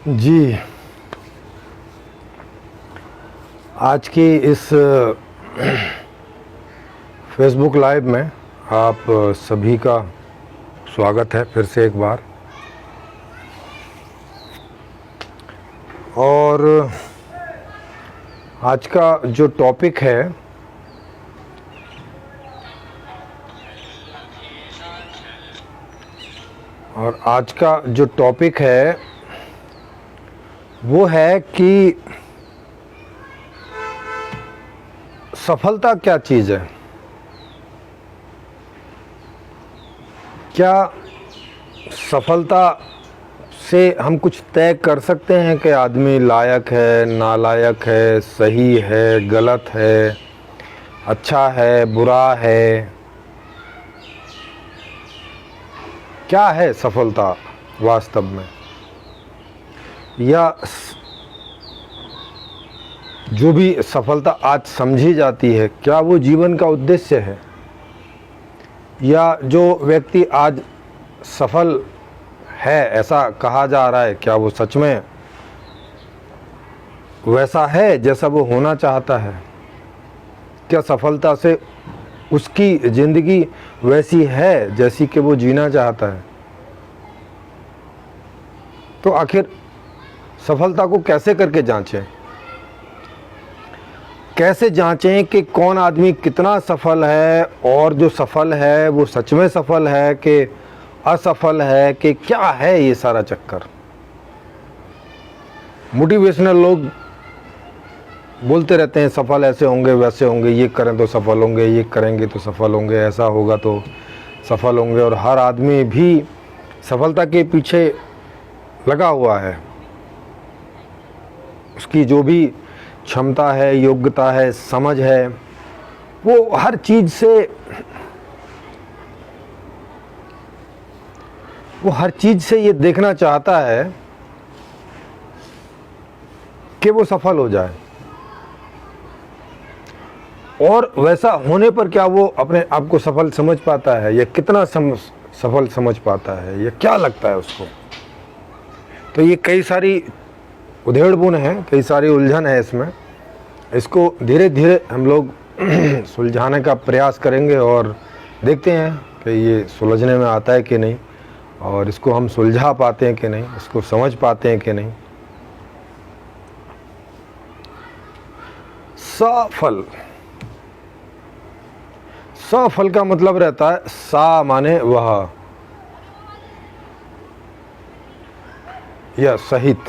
जी, आज की इस फेसबुक लाइव में आप सभी का स्वागत है फिर से एक बार। और आज का जो टॉपिक है वो है कि सफलता क्या चीज़ है। क्या सफलता से हम कुछ तय कर सकते हैं कि आदमी लायक है, नालायक है, सही है, गलत है, अच्छा है, बुरा है? क्या है सफलता वास्तव में? या जो भी सफलता आज समझी जाती है, क्या वो जीवन का उद्देश्य है? या जो व्यक्ति आज सफल है ऐसा कहा जा रहा है, क्या वो सच में वैसा है जैसा वो होना चाहता है? क्या सफलता से उसकी ज़िंदगी वैसी है जैसी कि वो जीना चाहता है? तो आखिर सफलता को कैसे करके जांचें? कैसे जांचें कि कौन आदमी कितना सफल है, और जो सफल है वो सच में सफल है कि असफल है, कि क्या है ये सारा चक्कर? मोटिवेशनल लोग बोलते रहते हैं सफल ऐसे होंगे, वैसे होंगे, ये करें तो सफल होंगे, ये करेंगे तो सफल होंगे, ऐसा होगा तो सफल होंगे। और हर आदमी भी सफलता के पीछे लगा हुआ है। उसकी जो भी क्षमता है, योग्यता है, समझ है, वो हर चीज़ से ये देखना चाहता है कि वो सफल हो जाए। और वैसा होने पर क्या वो अपने आप को सफल समझ पाता है, या कितना सफल समझ पाता है, या क्या लगता है उसको? तो ये कई सारी उधेड़-बुन है, कई सारी उलझन है इसमें। इसको धीरे धीरे हम लोग सुलझाने का प्रयास करेंगे और देखते हैं कि ये सुलझने में आता है कि नहीं, और इसको हम सुलझा पाते हैं कि नहीं, इसको समझ पाते हैं कि नहीं। सफल का मतलब रहता है सा माने वह, या सहित,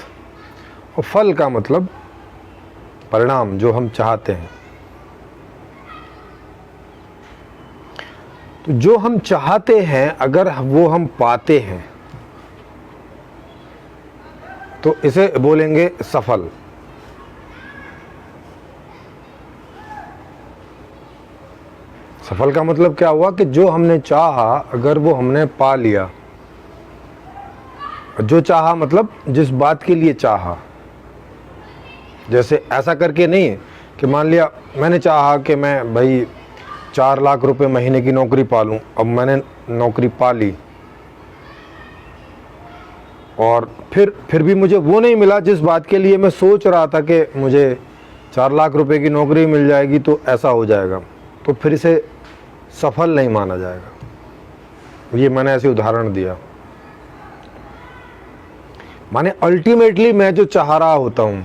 और फल का मतलब परिणाम, जो हम चाहते हैं। तो जो हम चाहते हैं अगर वो हम पाते हैं तो इसे बोलेंगे सफल। सफल का मतलब क्या हुआ कि जो हमने चाहा अगर वो हमने पा लिया। जो चाहा मतलब जिस बात के लिए चाहा। जैसे ऐसा करके नहीं कि मान लिया मैंने चाहा कि मैं भाई 4 लाख रुपए महीने की नौकरी पा लूँ, अब मैंने नौकरी पा ली और फिर भी मुझे वो नहीं मिला जिस बात के लिए मैं सोच रहा था कि मुझे 4 लाख रुपए की नौकरी मिल जाएगी तो ऐसा हो जाएगा, तो फिर इसे सफल नहीं माना जाएगा। ये मैंने ऐसे उदाहरण दिया। माने अल्टीमेटली मैं जो चाह रहा होता हूं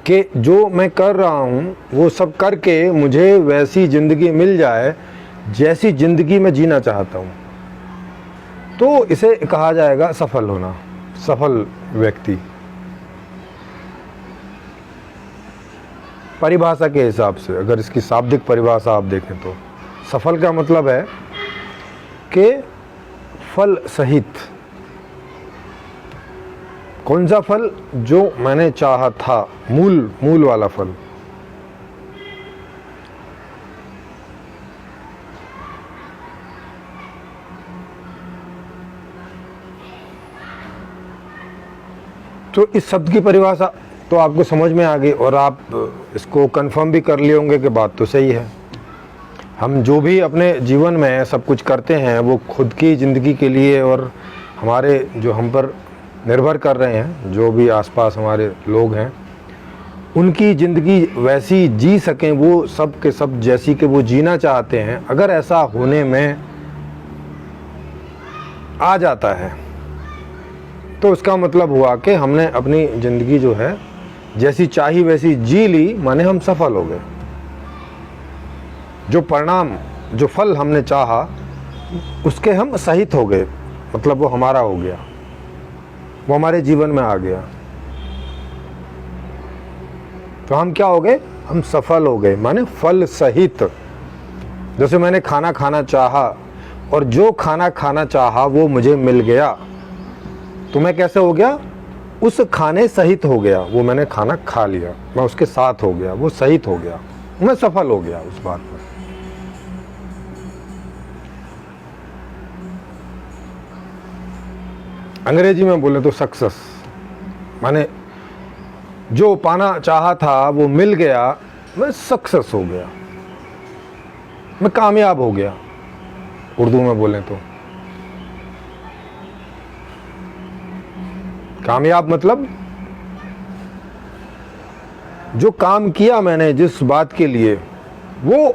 कि जो मैं कर रहा हूं वो सब करके मुझे वैसी जिंदगी मिल जाए जैसी जिंदगी मैं जीना चाहता हूं, तो इसे कहा जाएगा सफल होना, सफल व्यक्ति। परिभाषा के हिसाब से अगर इसकी शाब्दिक परिभाषा आप देखें तो सफल का मतलब है कि फल सहित। कौन सा फल? जो मैंने चाहा था, मूल वाला फल। तो इस शब्द की परिभाषा तो आपको समझ में आ गई, और आप इसको कंफर्म भी कर लिए होंगे कि बात तो सही है। हम जो भी अपने जीवन में सब कुछ करते हैं वो खुद की ज़िंदगी के लिए और हमारे जो हम पर निर्भर कर रहे हैं, जो भी आसपास हमारे लोग हैं, उनकी ज़िंदगी वैसी जी सकें, वो सब के सब जैसी कि वो जीना चाहते हैं, अगर ऐसा होने में आ जाता है तो उसका मतलब हुआ कि हमने अपनी ज़िंदगी जो है जैसी चाही वैसी जी ली, माने हम सफल हो गए। जो परिणाम, जो फल हमने चाहा उसके हम सहित हो गए, मतलब वो हमारा हो गया, वो हमारे जीवन में आ गया। तो हम क्या हो गए? हम सफल हो गए, माने फल सहित। जैसे मैंने खाना खाना चाहा और जो खाना खाना चाहा वो मुझे मिल गया, तो मैं कैसे हो गया? उस खाने सहित हो गया। वो मैंने खाना खा लिया, मैं उसके साथ हो गया, वो सहित हो गया, मैं सफल हो गया उस बात में। अंग्रेजी में बोले तो सक्सेस, माने जो पाना चाहा था वो मिल गया, मैं सक्सेस हो गया, मैं कामयाब हो गया। उर्दू में बोले तो कामयाब मतलब जो काम किया मैंने जिस बात के लिए, वो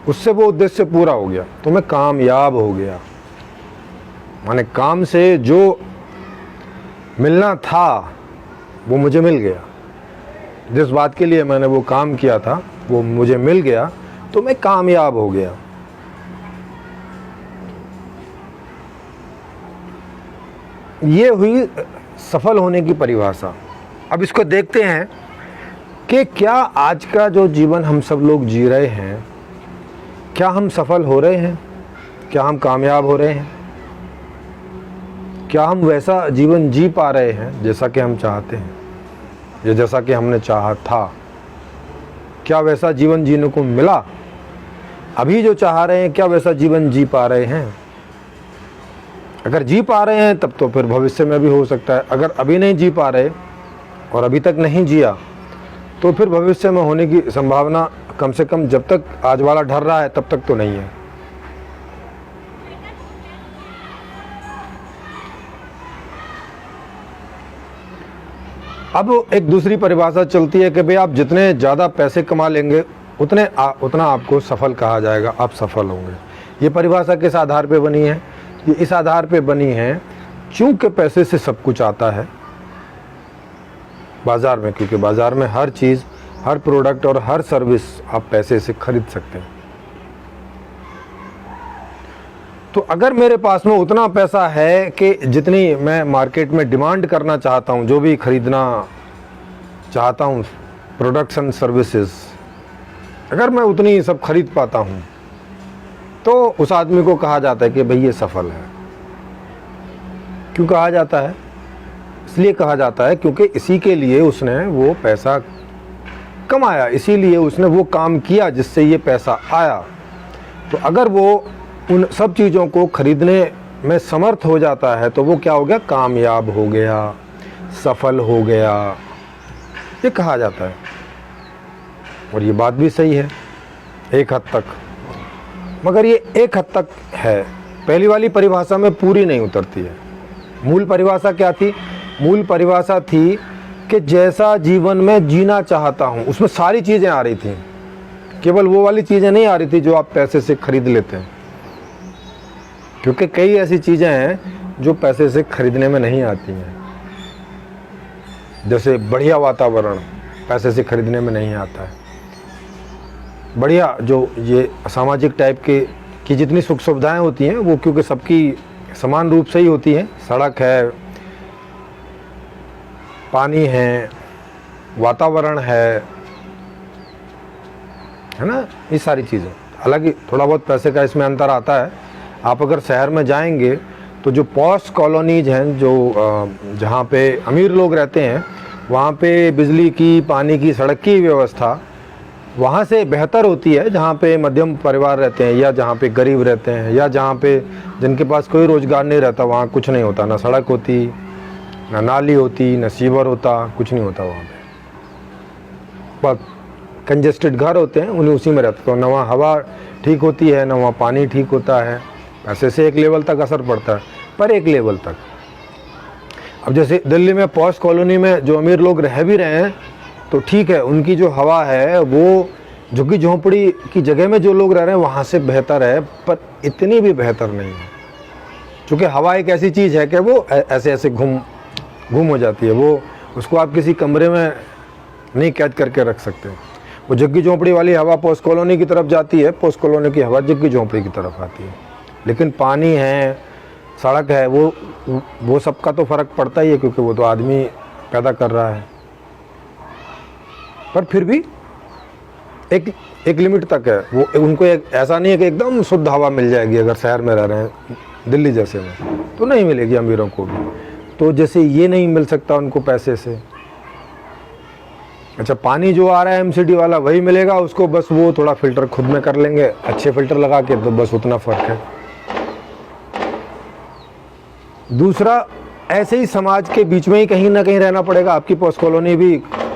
उससे वो उद्देश्य पूरा हो गया, तो मैं कामयाब हो गया। माने काम से जो मिलना था वो मुझे मिल गया, जिस बात के लिए मैंने वो काम किया था वो मुझे मिल गया, तो मैं कामयाब हो गया। ये हुई सफल होने की परिभाषा। अब इसको देखते हैं कि क्या आज का जो जीवन हम सब लोग जी रहे हैं, क्या हम सफल हो रहे हैं? क्या हम कामयाब हो रहे हैं? क्या हम वैसा जीवन जी पा रहे हैं जैसा कि हम चाहते हैं, या जैसा कि हमने चाहा था? क्या वैसा जीवन जीने को मिला? अभी जो चाह रहे हैं, क्या वैसा जीवन जी पा रहे हैं? अगर जी पा रहे हैं तब तो फिर भविष्य में भी हो सकता है। अगर अभी नहीं जी पा रहे और अभी तक नहीं जिया, तो फिर भविष्य में होने की संभावना कम से कम जब तक आज वाला ढल रहा है तब तक तो नहीं है। अब एक दूसरी परिभाषा चलती है कि भाई आप जितने ज़्यादा पैसे कमा लेंगे उतना आपको सफल कहा जाएगा, आप सफल होंगे। ये परिभाषा किस आधार पे बनी है? ये इस आधार पे बनी है चूंकि पैसे से सब कुछ आता है बाज़ार में, क्योंकि बाज़ार में हर चीज़, हर प्रोडक्ट और हर सर्विस आप पैसे से खरीद सकते हैं। तो अगर मेरे पास में उतना पैसा है कि जितनी मैं मार्केट में डिमांड करना चाहता हूँ, जो भी खरीदना चाहता हूँ प्रोडक्ट्स एंड सर्विसेज, अगर मैं उतनी सब खरीद पाता हूँ, तो उस आदमी को कहा जाता है कि भाई ये सफल है। क्यों कहा जाता है? इसलिए कहा जाता है क्योंकि इसी के लिए उसने वो पैसा कमाया, इसीलिए उसने वो काम किया जिससे ये पैसा आया। तो अगर वो उन सब चीज़ों को खरीदने में समर्थ हो जाता है तो वो क्या हो गया? कामयाब हो गया, सफल हो गया, ये कहा जाता है। और ये बात भी सही है एक हद तक, मगर ये एक हद तक है, पहली वाली परिभाषा में पूरी नहीं उतरती है। मूल परिभाषा क्या थी? मूल परिभाषा थी कि जैसा जीवन में जीना चाहता हूँ, उसमें सारी चीज़ें आ रही थी, केवल वो वाली चीज़ें नहीं आ रही थी जो आप पैसे से खरीद लेते हैं, क्योंकि कई ऐसी चीज़ें हैं जो पैसे से खरीदने में नहीं आती हैं। जैसे बढ़िया वातावरण पैसे से खरीदने में नहीं आता है। बढ़िया जो ये सामाजिक टाइप की जितनी सुख सुविधाएं होती हैं वो क्योंकि सबकी समान रूप से ही होती हैं, सड़क है, पानी है, वातावरण है ना, ये सारी चीज़ें। हालांकि थोड़ा बहुत पैसे का इसमें अंतर आता है। आप अगर शहर में जाएंगे तो जो पॉश कॉलोनीज हैं, जो जहाँ पे अमीर लोग रहते हैं, वहाँ पे बिजली की, पानी की, सड़क की व्यवस्था वहाँ से बेहतर होती है जहाँ पे मध्यम परिवार रहते हैं, या जहाँ पे गरीब रहते हैं, या जहाँ पे जिनके पास कोई रोज़गार नहीं रहता। वहाँ कुछ नहीं होता, ना सड़क होती, ना नाली होती, ना सीवर होता, कुछ नहीं होता वहाँ पे। बस कंजेस्टेड घर होते हैं उन्हें उसी में रहते, तो ना वहाँ हवा ठीक होती है ना वहाँ पानी ठीक होता है। ऐसे से एक लेवल तक असर पड़ता है, पर एक लेवल तक। अब जैसे दिल्ली में पॉश कॉलोनी में जो अमीर लोग रह भी रहे हैं तो ठीक है, उनकी जो हवा है वो झुग्गी झोंपड़ी की जगह में जो लोग रह रहे हैं वहाँ से बेहतर है, पर इतनी भी बेहतर नहीं है। क्योंकि हवा एक ऐसी चीज़ है कि वो ऐसे ऐसे घूम हो जाती है, वो उसको आप किसी कमरे में नहीं कैद करके रख सकते। वो झुग्गी झोंपड़ी वाली हवा पोस्ट कॉलोनी की तरफ जाती है, पोस्ट कॉलोनी की हवा झुग्गी झोंपड़ी की तरफ आती है। लेकिन पानी है, सड़क है, वो सबका तो फ़र्क पड़ता ही है, क्योंकि वो तो आदमी पैदा कर रहा है। पर फिर भी एक लिमिट तक है वो, उनको ऐसा नहीं है कि एकदम शुद्ध हवा मिल जाएगी। अगर शहर में रह रहे हैं दिल्ली जैसे में तो नहीं मिलेगी अमीरों को भी, तो जैसे ये नहीं मिल सकता उनको पैसे से। अच्छा, पानी जो आ रहा है एमसीडी वाला वही मिलेगा उसको, बस वो थोड़ा फिल्टर खुद में कर लेंगे, अच्छे फिल्टर लगा के, तो बस उतना फ़र्क है। दूसरा, ऐसे ही समाज के बीच में ही कहीं ना कहीं रहना पड़ेगा। आपकी पोस्ट कॉलोनी भी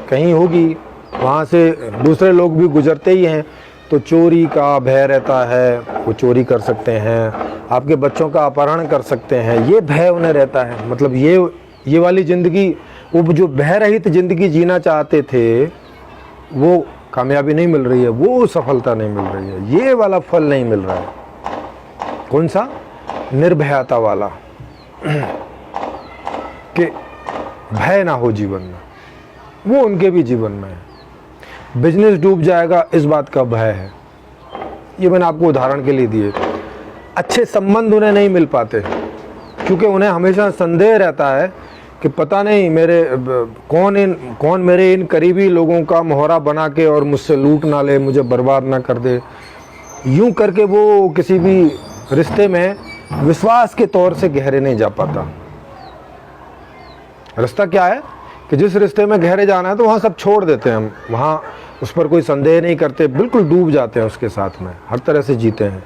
कहीं होगी, वहाँ से दूसरे लोग भी गुजरते ही हैं, तो चोरी का भय रहता है, वो चोरी कर सकते हैं, आपके बच्चों का अपहरण कर सकते हैं, ये भय उन्हें रहता है। मतलब ये वाली ज़िंदगी, वो जो भय रहित ज़िंदगी जीना चाहते थे वो कामयाबी नहीं मिल रही है, वो सफलता नहीं मिल रही है, ये वाला फल नहीं मिल रहा है। कौन सा? निर्भयता वाला कि भय ना हो जीवन में, वो उनके भी जीवन में है। बिजनेस डूब जाएगा इस बात का भय है, ये मैंने आपको उदाहरण के लिए दिए। अच्छे संबंध उन्हें नहीं मिल पाते क्योंकि उन्हें हमेशा संदेह रहता है कि पता नहीं मेरे कौन मेरे इन करीबी लोगों का मोहरा बना के और मुझसे लूट ना ले, मुझे बर्बाद ना कर दे। यूं करके वो किसी भी रिश्ते में विश्वास के तौर से गहरे नहीं जा पाता। रास्ता क्या है कि जिस रिश्ते में गहरे जाना है तो वहाँ सब छोड़ देते हैं हम, वहाँ उस पर कोई संदेह नहीं करते, बिल्कुल डूब जाते हैं उसके साथ में, हर तरह से जीते हैं,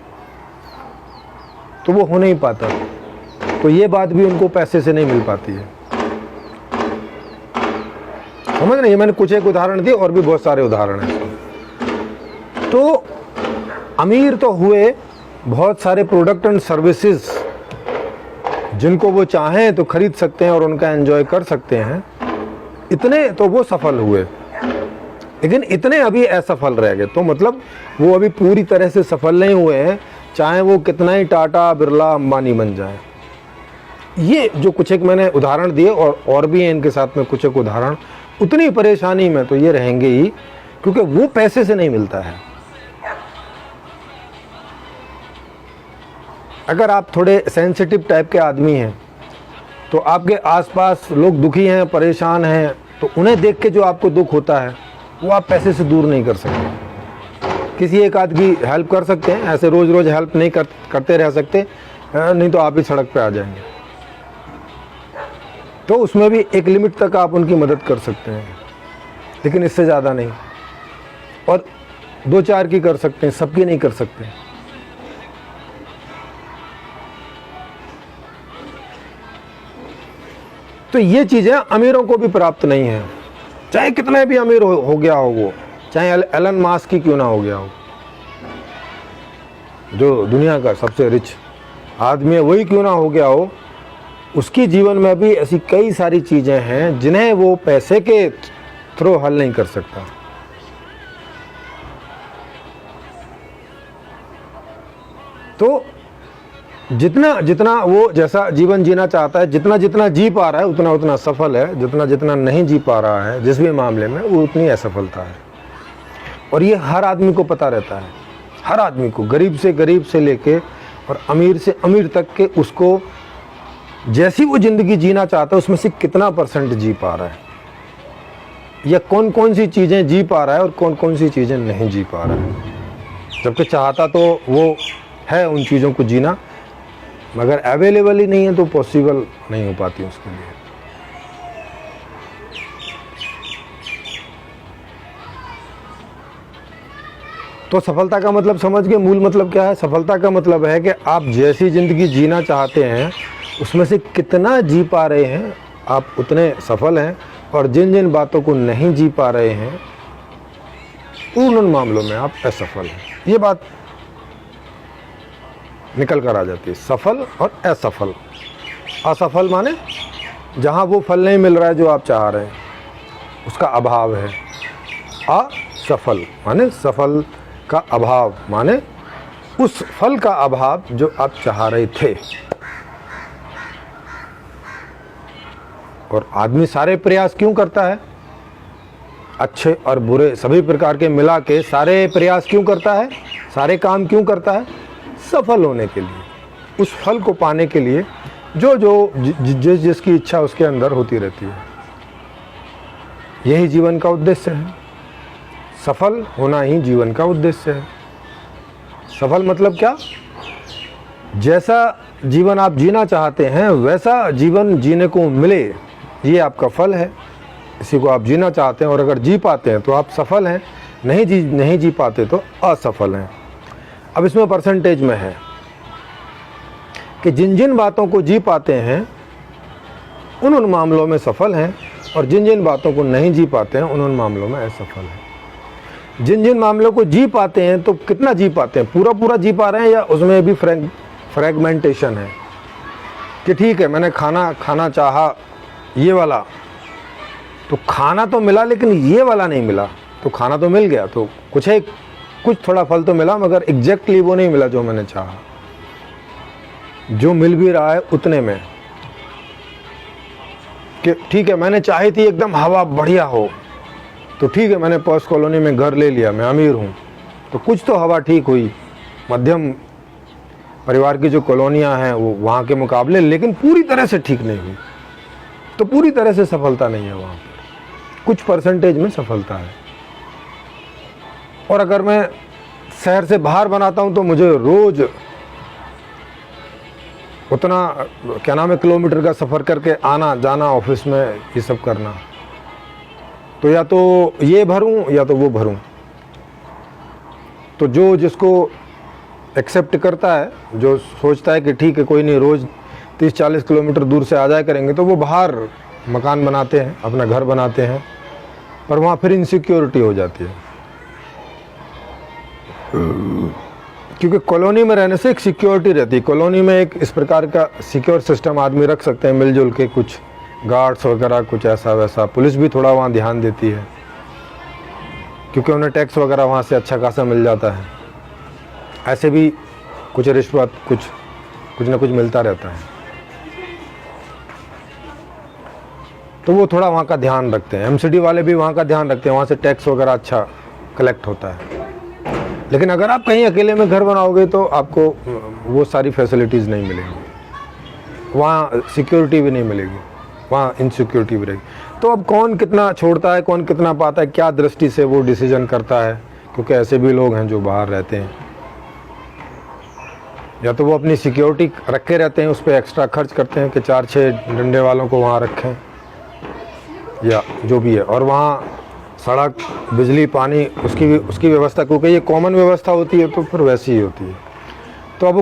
तो वो हो नहीं पाता। तो ये बात भी उनको पैसे से नहीं मिल पाती है। समझ नहीं, मैंने कुछ एक उदाहरण दिए और भी बहुत सारे उदाहरण हैं। तो अमीर तो हुए, बहुत सारे प्रोडक्ट एंड सर्विसेज जिनको वो चाहें तो खरीद सकते हैं और उनका एंजॉय कर सकते हैं, इतने तो वो सफल हुए। लेकिन इतने अभी असफल रह गए, तो मतलब वो अभी पूरी तरह से सफल नहीं हुए हैं, चाहे वो कितना ही टाटा बिरला अंबानी बन जाए। ये जो कुछ एक मैंने उदाहरण दिए और भी हैं इनके साथ में कुछ एक उदाहरण, उतनी परेशानी में तो ये रहेंगे ही, क्योंकि वो पैसे से नहीं मिलता है। अगर आप थोड़े सेंसिटिव टाइप के आदमी हैं तो आपके आसपास लोग दुखी हैं, परेशान हैं, तो उन्हें देख के जो आपको दुख होता है वो आप पैसे से दूर नहीं कर सकते। किसी एक आध की हेल्प कर सकते हैं, ऐसे रोज़ रोज़ हेल्प नहीं करते रह सकते, नहीं तो आप ही सड़क पे आ जाएंगे। तो उसमें भी एक लिमिट तक आप उनकी मदद कर सकते हैं, लेकिन इससे ज़्यादा नहीं। और 2-4 की कर सकते हैं, सबकी नहीं कर सकते। तो ये चीज़ें अमीरों को भी प्राप्त नहीं है, चाहे कितने भी अमीर हो गया हो वो, चाहे एलन मास्क की क्यों ना हो गया हो, जो दुनिया का सबसे रिच आदमी है वही क्यों ना हो गया हो, उसकी जीवन में भी ऐसी कई सारी चीज़ें हैं जिन्हें वो पैसे के थ्रू हल नहीं कर सकता। तो जितना वो जैसा जीवन जीना चाहता है, जितना जी पा रहा है उतना सफल है, जितना नहीं जी पा रहा है जिस भी मामले में, वो उतनी असफलता है। और ये हर आदमी को पता रहता है, हर आदमी को, गरीब से लेके और अमीर से अमीर तक के, उसको जैसी वो ज़िंदगी जीना चाहता है उसमें से कितना % जी पा रहा है, या कौन सी चीज़ें जी पा रहा है और कौन सी चीज़ें नहीं जी पा रहा है। जबकि चाहता तो वो है उन चीज़ों को जीना, मगर अवेलेबल ही नहीं है तो पॉसिबल नहीं हो पाती उसके लिए। तो सफलता का मतलब समझ गए, मूल मतलब क्या है? सफलता का मतलब है कि आप जैसी ज़िंदगी जीना चाहते हैं उसमें से कितना जी पा रहे हैं, आप उतने सफल हैं। और जिन बातों को नहीं जी पा रहे हैं उन मामलों में आप असफल हैं। ये बात निकल कर आ जाती है, सफल और असफल। असफल माने जहाँ वो फल नहीं मिल रहा है जो आप चाह रहे हैं, उसका अभाव है। असफल माने सफल का अभाव, माने उस फल का अभाव जो आप चाह रहे थे। और आदमी सारे प्रयास क्यों करता है? अच्छे और बुरे सभी प्रकार के मिला के सारे प्रयास क्यों करता है? सारे काम क्यों करता है? सफल होने के लिए, उस फल को पाने के लिए जो जिसकी इच्छा उसके अंदर होती रहती है। यही जीवन का उद्देश्य है। सफल होना ही जीवन का उद्देश्य है। सफल मतलब क्या? जैसा जीवन आप जीना चाहते हैं वैसा जीवन जीने को मिले, ये आपका फल है। इसी को आप जीना चाहते हैं और अगर जी पाते हैं तो आप सफल हैं, नहीं जी पाते तो असफल हैं। अब इसमें परसेंटेज में है कि जिन जिन बातों को जी पाते हैं उन मामलों में सफल हैं, और जिन जिन बातों को नहीं जी पाते हैं उन मामलों में असफल हैं। जिन जिन मामलों को जी पाते हैं तो कितना जी पाते हैं? पूरा जी पा रहे हैं, या उसमें भी फ्रैगमेंटेशन है कि ठीक है मैंने खाना चाहा ये वाला, तो खाना तो मिला लेकिन ये वाला नहीं मिला। तो खाना तो मिल गया, तो कुछ थोड़ा फल तो मिला, मगर एग्जैक्टली वो नहीं मिला जो मैंने चाहा। जो मिल भी रहा है उतने में कि ठीक है मैंने चाही थी एकदम हवा बढ़िया हो, तो ठीक है मैंने पॉश कॉलोनी में घर ले लिया, मैं अमीर हूँ, तो कुछ तो हवा ठीक हुई। मध्यम परिवार की जो कॉलोनियाँ हैं वो वहाँ के मुकाबले, लेकिन पूरी तरह से ठीक नहीं हुई, तो पूरी तरह से सफलता नहीं है वहाँ पर, कुछ परसेंटेज में सफलता है। और अगर मैं शहर से बाहर बनाता हूँ तो मुझे रोज़ उतना किलोमीटर का सफ़र करके आना जाना, ऑफिस में ये सब करना, तो या तो ये भरूं या तो वो भरूं। तो जो जिसको एक्सेप्ट करता है, जो सोचता है कि ठीक है कोई नहीं रोज़ 30-40 किलोमीटर दूर से आ जाया करेंगे, तो वो बाहर मकान बनाते हैं, अपना घर बनाते हैं, पर वहाँ फिर इनसिक्योरिटी हो जाती है। क्योंकि कॉलोनी में रहने से एक सिक्योरिटी रहती है। कॉलोनी में एक इस प्रकार का सिक्योर सिस्टम आदमी रख सकते हैं मिलजुल के, कुछ गार्ड्स वगैरह, कुछ ऐसा वैसा। पुलिस भी थोड़ा वहाँ ध्यान देती है क्योंकि उन्हें टैक्स वगैरह वहाँ से अच्छा खासा मिल जाता है। ऐसे भी कुछ रिश्वत, कुछ ना कुछ मिलता रहता है, तो वो थोड़ा वहाँ का ध्यान रखते हैं। एमसीडी वाले भी वहाँ का ध्यान रखते हैं, वहाँ से टैक्स वगैरह अच्छा कलेक्ट होता है। लेकिन अगर आप कहीं अकेले में घर बनाओगे तो आपको वो सारी फैसिलिटीज़ नहीं मिलेंगी, वहाँ सिक्योरिटी भी नहीं मिलेगी, वहाँ इनसिक्योरिटी भी रहेगी। तो अब कौन कितना छोड़ता है, कौन कितना पाता है, क्या दृष्टि से वो डिसीजन करता है? क्योंकि ऐसे भी लोग हैं जो बाहर रहते हैं, या तो वो अपनी सिक्योरिटी रखे रहते हैं, उस पर एक्स्ट्रा खर्च करते हैं कि 4-6 डंडे वालों को वहाँ रखें, या जो भी है। और वहाँ सड़क, बिजली, पानी, उसकी व्यवस्था, क्योंकि ये कॉमन व्यवस्था होती है तो फिर वैसी ही होती है। तो अब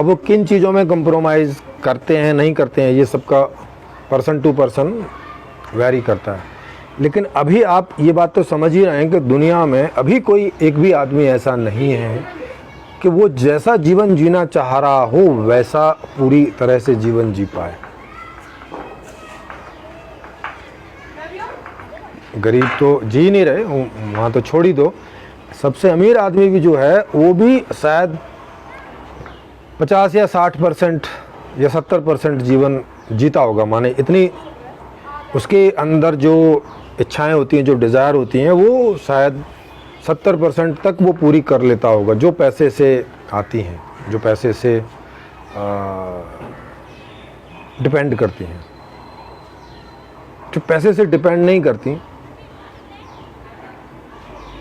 वो किन चीज़ों में कंप्रोमाइज़ करते हैं, नहीं करते हैं, ये सबका पर्सन टू पर्सन वैरी करता है। लेकिन अभी आप ये बात तो समझ ही रहे हैं कि दुनिया में अभी कोई एक भी आदमी ऐसा नहीं है कि वो जैसा जीवन जीना चाह रहा हो वैसा पूरी तरह से जीवन जी पाए। गरीब तो जी नहीं रहे, वहाँ तो छोड़ ही दो। सबसे अमीर आदमी भी जो है वो भी शायद 50 या 60% या 70% जीवन जीता होगा। माने इतनी उसके अंदर जो इच्छाएं होती हैं, जो डिज़ायर होती हैं, वो शायद 70% तक वो पूरी कर लेता होगा, जो पैसे से आती हैं, जो पैसे से डिपेंड करती हैं। जो पैसे से डिपेंड नहीं करती,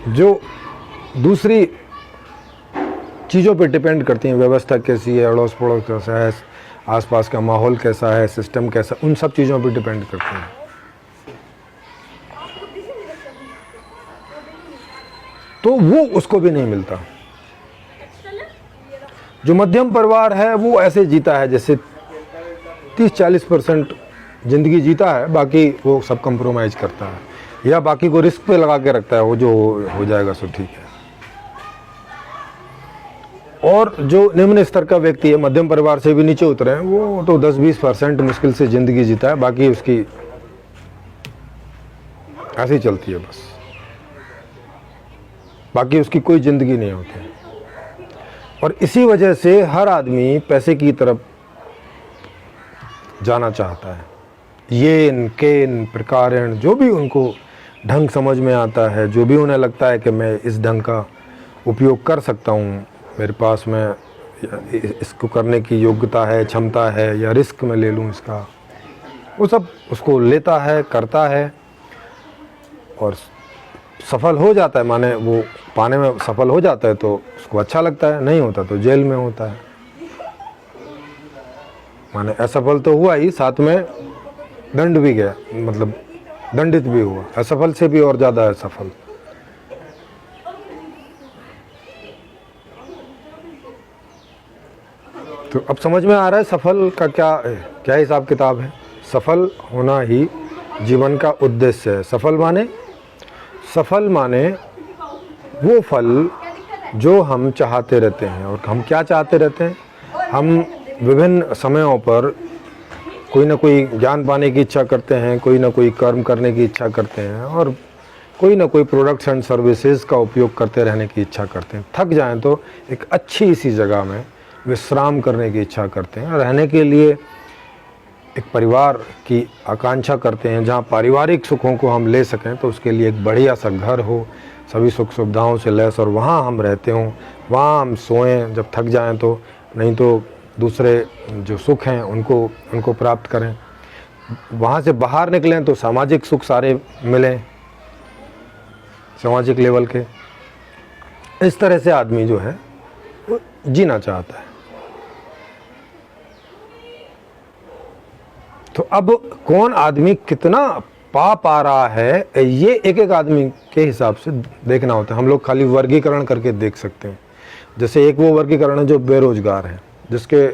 जो दूसरी चीज़ों पे डिपेंड करती हैं, व्यवस्था कैसी है, अड़ोस पड़ोस कैसा है, आसपास का माहौल कैसा है, सिस्टम कैसा, उन सब चीज़ों पे डिपेंड करती हैं, तो वो उसको भी नहीं मिलता। जो मध्यम परिवार है वो ऐसे जीता है जैसे 30-40% ज़िंदगी जीता है, बाकी वो सब कंप्रोमाइज़ करता है। या बाकी को रिस्क पे लगा के रखता है, वो जो हो जाएगा सो ठीक है। और जो निम्न स्तर का व्यक्ति है, मध्यम परिवार से भी नीचे उतरे हैं, वो तो 10-20% मुश्किल से ज़िंदगी जीता है, बाकी उसकी ऐसी चलती है बस, बाकी उसकी कोई ज़िंदगी नहीं होती। और इसी वजह से हर आदमी पैसे की तरफ जाना चाहता है। येन केन प्रकारेण, जो भी उनको ढंग समझ में आता है, जो भी उन्हें लगता है कि मैं इस ढंग का उपयोग कर सकता हूँ, मेरे पास में इसको करने की योग्यता है, क्षमता है, या रिस्क में ले लूँ इसका, वो सब उसको लेता है, करता है और सफल हो जाता है। माने वो पाने में सफल हो जाता है तो उसको अच्छा लगता है, नहीं होता तो जेल में होता है। माने असफल तो हुआ ही, साथ में दंड भी गया, मतलब दंडित भी हुआ, असफल से भी और ज़्यादा असफल। तो अब समझ में आ रहा है सफल का क्या हिसाब किताब है। सफल होना ही जीवन का उद्देश्य है। सफल माने वो फल जो हम चाहते रहते हैं। और हम क्या चाहते रहते हैं? हम विभिन्न समयों पर कोई ना कोई ज्ञान पाने की इच्छा करते हैं, कोई ना कोई कर्म करने की इच्छा करते हैं, और कोई ना कोई प्रोडक्ट्स एंड सर्विसेज का उपयोग करते रहने की इच्छा करते हैं। थक जाएं तो एक अच्छी सी जगह में विश्राम करने की इच्छा करते हैं, रहने के लिए एक परिवार की आकांक्षा करते हैं जहां पारिवारिक सुखों को हम ले सकें। तो उसके लिए एक बढ़िया सा घर हो, सभी सुख सुविधाओं से लैस, और वहां हम रहते हों, वहां हम सोएं जब थक जाएं तो, नहीं तो दूसरे जो सुख हैं उनको प्राप्त करें। वहाँ से बाहर निकलें तो सामाजिक सुख सारे मिलें, सामाजिक लेवल के। इस तरह से आदमी जो है वो जीना चाहता है। तो अब कौन आदमी कितना पा रहा है, ये एक एक आदमी के हिसाब से देखना होता है। हम लोग खाली वर्गीकरण करके देख सकते हैं। जैसे एक वो वर्गीकरण है जो बेरोजगार है, जिसके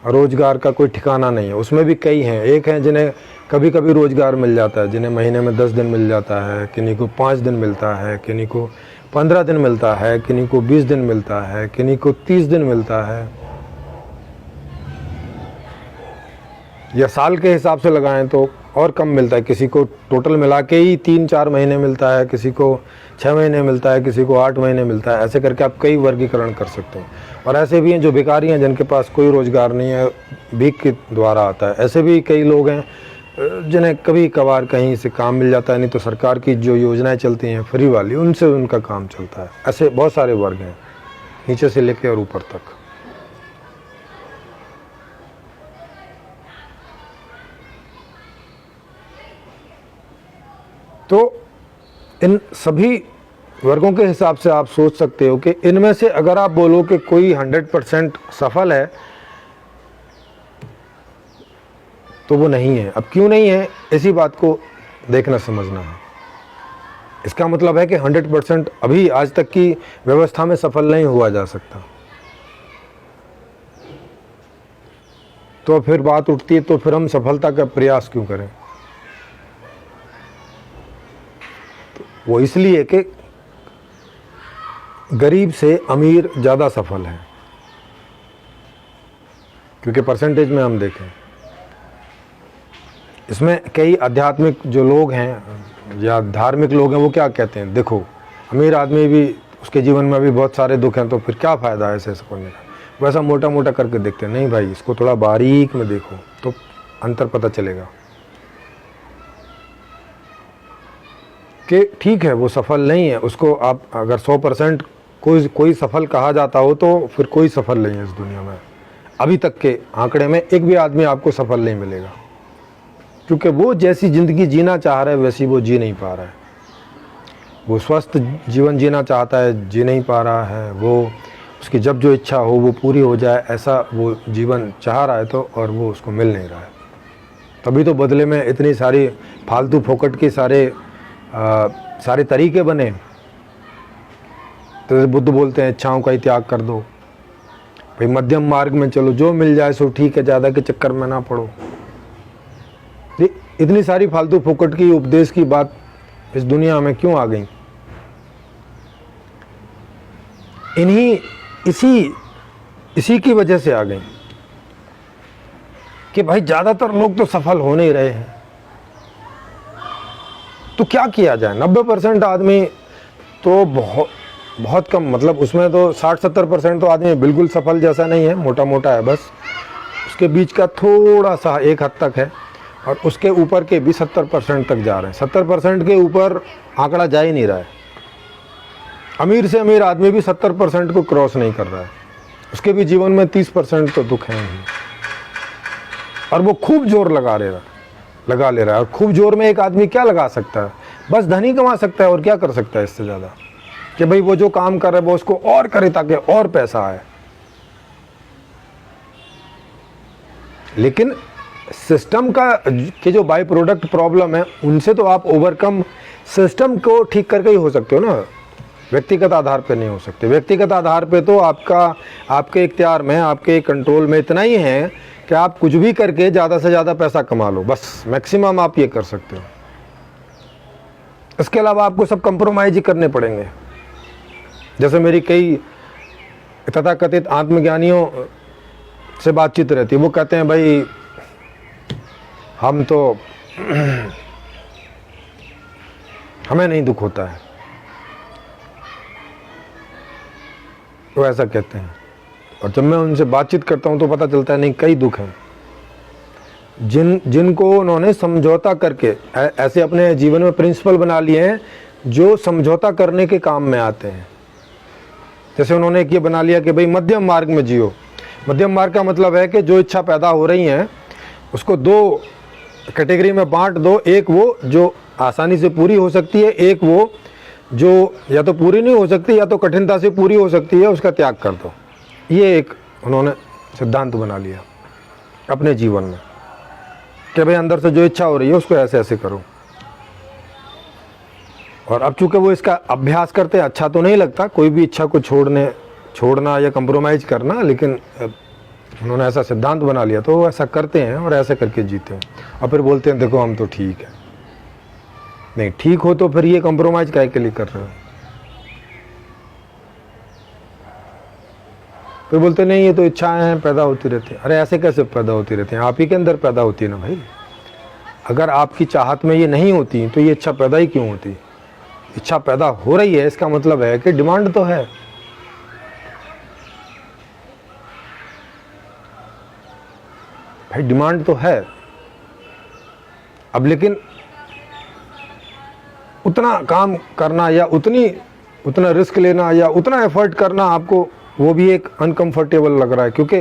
रोजगार का कोई ठिकाना नहीं है। उसमें भी कई हैं। एक हैं जिन्हें कभी कभी रोजगार मिल जाता है, जिन्हें महीने में 10 दिन मिल जाता है, किन्हीं को 5 दिन मिलता है, किन्हीं को 15 दिन मिलता है, किन्हीं को 20 दिन मिलता है, किन्हीं को 30 दिन मिलता है, या साल के हिसाब से लगाएं तो और कम मिलता है। किसी को टोटल मिला के ही 3-4 महीने मिलता है, किसी को 6 महीने मिलता है, किसी को 8 महीने मिलता है। ऐसे करके आप कई वर्गीकरण कर सकते हैं। और ऐसे भी हैं जो भिखारी हैं, जिनके पास कोई रोज़गार नहीं है, भीख के द्वारा आता है। ऐसे भी कई लोग हैं जिन्हें कभी कभार कहीं से काम मिल जाता है, नहीं तो सरकार की जो योजनाएं चलती हैं फ्री वाली, उनसे उनका काम चलता है। ऐसे बहुत सारे वर्ग हैं, नीचे से लेकर और ऊपर तक। तो इन सभी वर्गों के हिसाब से आप सोच सकते हो कि इनमें से अगर आप बोलो कि कोई 100% सफल है, तो वो नहीं है। अब क्यों नहीं है, इसी बात को देखना समझना है। इसका मतलब है कि 100% अभी आज तक की व्यवस्था में सफल नहीं हुआ जा सकता। तो फिर बात उठती है, तो फिर हम सफलता का प्रयास क्यों करें? वो इसलिए कि गरीब से अमीर ज़्यादा सफल है, क्योंकि परसेंटेज में हम देखें, इसमें कई आध्यात्मिक जो लोग हैं या धार्मिक लोग हैं, वो क्या कहते हैं, देखो अमीर आदमी भी, उसके जीवन में भी बहुत सारे दुख हैं, तो फिर क्या फ़ायदा है ऐसे करने का। वैसा मोटा मोटा करके देखते हैं। नहीं भाई, इसको थोड़ा बारीक में देखो तो अंतर पता चलेगा कि ठीक है वो सफल नहीं है। उसको आप अगर 100% कोई सफल कहा जाता हो, तो फिर कोई सफल नहीं है इस दुनिया में। अभी तक के आंकड़े में एक भी आदमी आपको सफल नहीं मिलेगा, क्योंकि वो जैसी ज़िंदगी जीना चाह रहा है वैसी वो जी नहीं पा रहा है। वो स्वस्थ जीवन जीना चाहता है, जी नहीं पा रहा है। वो उसकी जब जो इच्छा हो वो पूरी हो जाए, ऐसा वो जीवन चाह रहा है, तो और वो उसको मिल नहीं रहा है। तभी तो बदले में इतनी सारी फालतू फोकट के सारे तरीके बने। तो बुद्ध बोलते हैं इच्छाओं का ही त्याग कर दो भाई, मध्यम मार्ग में चलो, जो मिल जाए सो ठीक है, ज़्यादा के चक्कर में ना पड़ो। इतनी सारी फालतू फोकट की उपदेश की बात इस दुनिया में क्यों आ गई? इसी की वजह से आ गई कि भाई ज़्यादातर लोग तो सफल हो नहीं रहे हैं, तो क्या किया जाए? 90% आदमी तो बहुत कम, मतलब उसमें तो 60-70% तो आदमी बिल्कुल सफल जैसा नहीं है, मोटा मोटा है, बस उसके बीच का थोड़ा सा एक हद तक है, और उसके ऊपर के भी 70% तक जा रहे हैं। 70% के ऊपर आंकड़ा जा ही नहीं रहा है। अमीर से अमीर आदमी भी 70% को क्रॉस नहीं कर रहा है, उसके भी जीवन में 30% तो दुख है ही, और वो खूब जोर लगा ले रहा है। और खूब जोर में एक आदमी क्या लगा सकता है? बस धन ही कमा सकता है, और क्या कर सकता है इससे ज़्यादा, कि भाई वो जो काम कर रहा है वो उसको और करे ताकि और पैसा आए। लेकिन सिस्टम के जो बाई प्रोडक्ट प्रॉब्लम है, उनसे तो आप ओवरकम सिस्टम को ठीक करके ही हो सकते हो ना, व्यक्तिगत आधार पे नहीं हो सकते। व्यक्तिगत आधार पे तो आपके इख्तियार में, आपके कंट्रोल में इतना ही है कि आप कुछ भी करके ज़्यादा से ज़्यादा पैसा कमा लो, बस मैक्सिमम आप ये कर सकते हो। इसके अलावा आपको सब कंप्रोमाइज ही करने पड़ेंगे। जैसे मेरी कई तथाकथित आत्मज्ञानियों से बातचीत रहती है, वो कहते हैं भाई हम तो हमें नहीं दुख होता है, वो ऐसा कहते हैं। और जब मैं उनसे बातचीत करता हूं तो पता चलता है नहीं, कई दुख हैं जिनको उन्होंने समझौता करके ऐसे अपने जीवन में प्रिंसिपल बना लिए हैं जो समझौता करने के काम में आते हैं। जैसे उन्होंने एक ये बना लिया कि भाई मध्यम मार्ग में जियो। मध्यम मार्ग का मतलब है कि जो इच्छा पैदा हो रही हैं उसको दो कैटेगरी में बांट दो, एक वो जो आसानी से पूरी हो सकती है, एक वो जो या तो पूरी नहीं हो सकती या तो कठिनता से पूरी हो सकती है, उसका त्याग कर दो। ये एक उन्होंने सिद्धांत बना लिया अपने जीवन में कि भाई अंदर से जो इच्छा हो रही है उसको ऐसे ऐसे करो। और अब चूंकि वो इसका अभ्यास करते हैं, अच्छा तो नहीं लगता कोई भी इच्छा को छोड़ना या कंप्रोमाइज़ करना, लेकिन उन्होंने ऐसा सिद्धांत बना लिया तो वो ऐसा करते हैं और ऐसे करके जीते हैं। और फिर बोलते हैं देखो हम तो ठीक है। नहीं ठीक हो तो फिर ये कंप्रोमाइज़ काहे के लिए कर रहे हो? फिर बोलते नहीं ये तो इच्छाएं हैं, पैदा होती रहती हैं। अरे ऐसे कैसे पैदा होती रहती हैं? आप ही के अंदर पैदा होती है ना भाई। अगर आपकी चाहत में ये नहीं होती तो ये इच्छा पैदा ही क्यों होती? इच्छा पैदा हो रही है, इसका मतलब है कि डिमांड तो है। भाई डिमांड तो है। अब लेकिन उतना काम करना या उतना रिस्क लेना या उतना एफर्ट करना आपको वो भी एक अनकंफर्टेबल लग रहा है, क्योंकि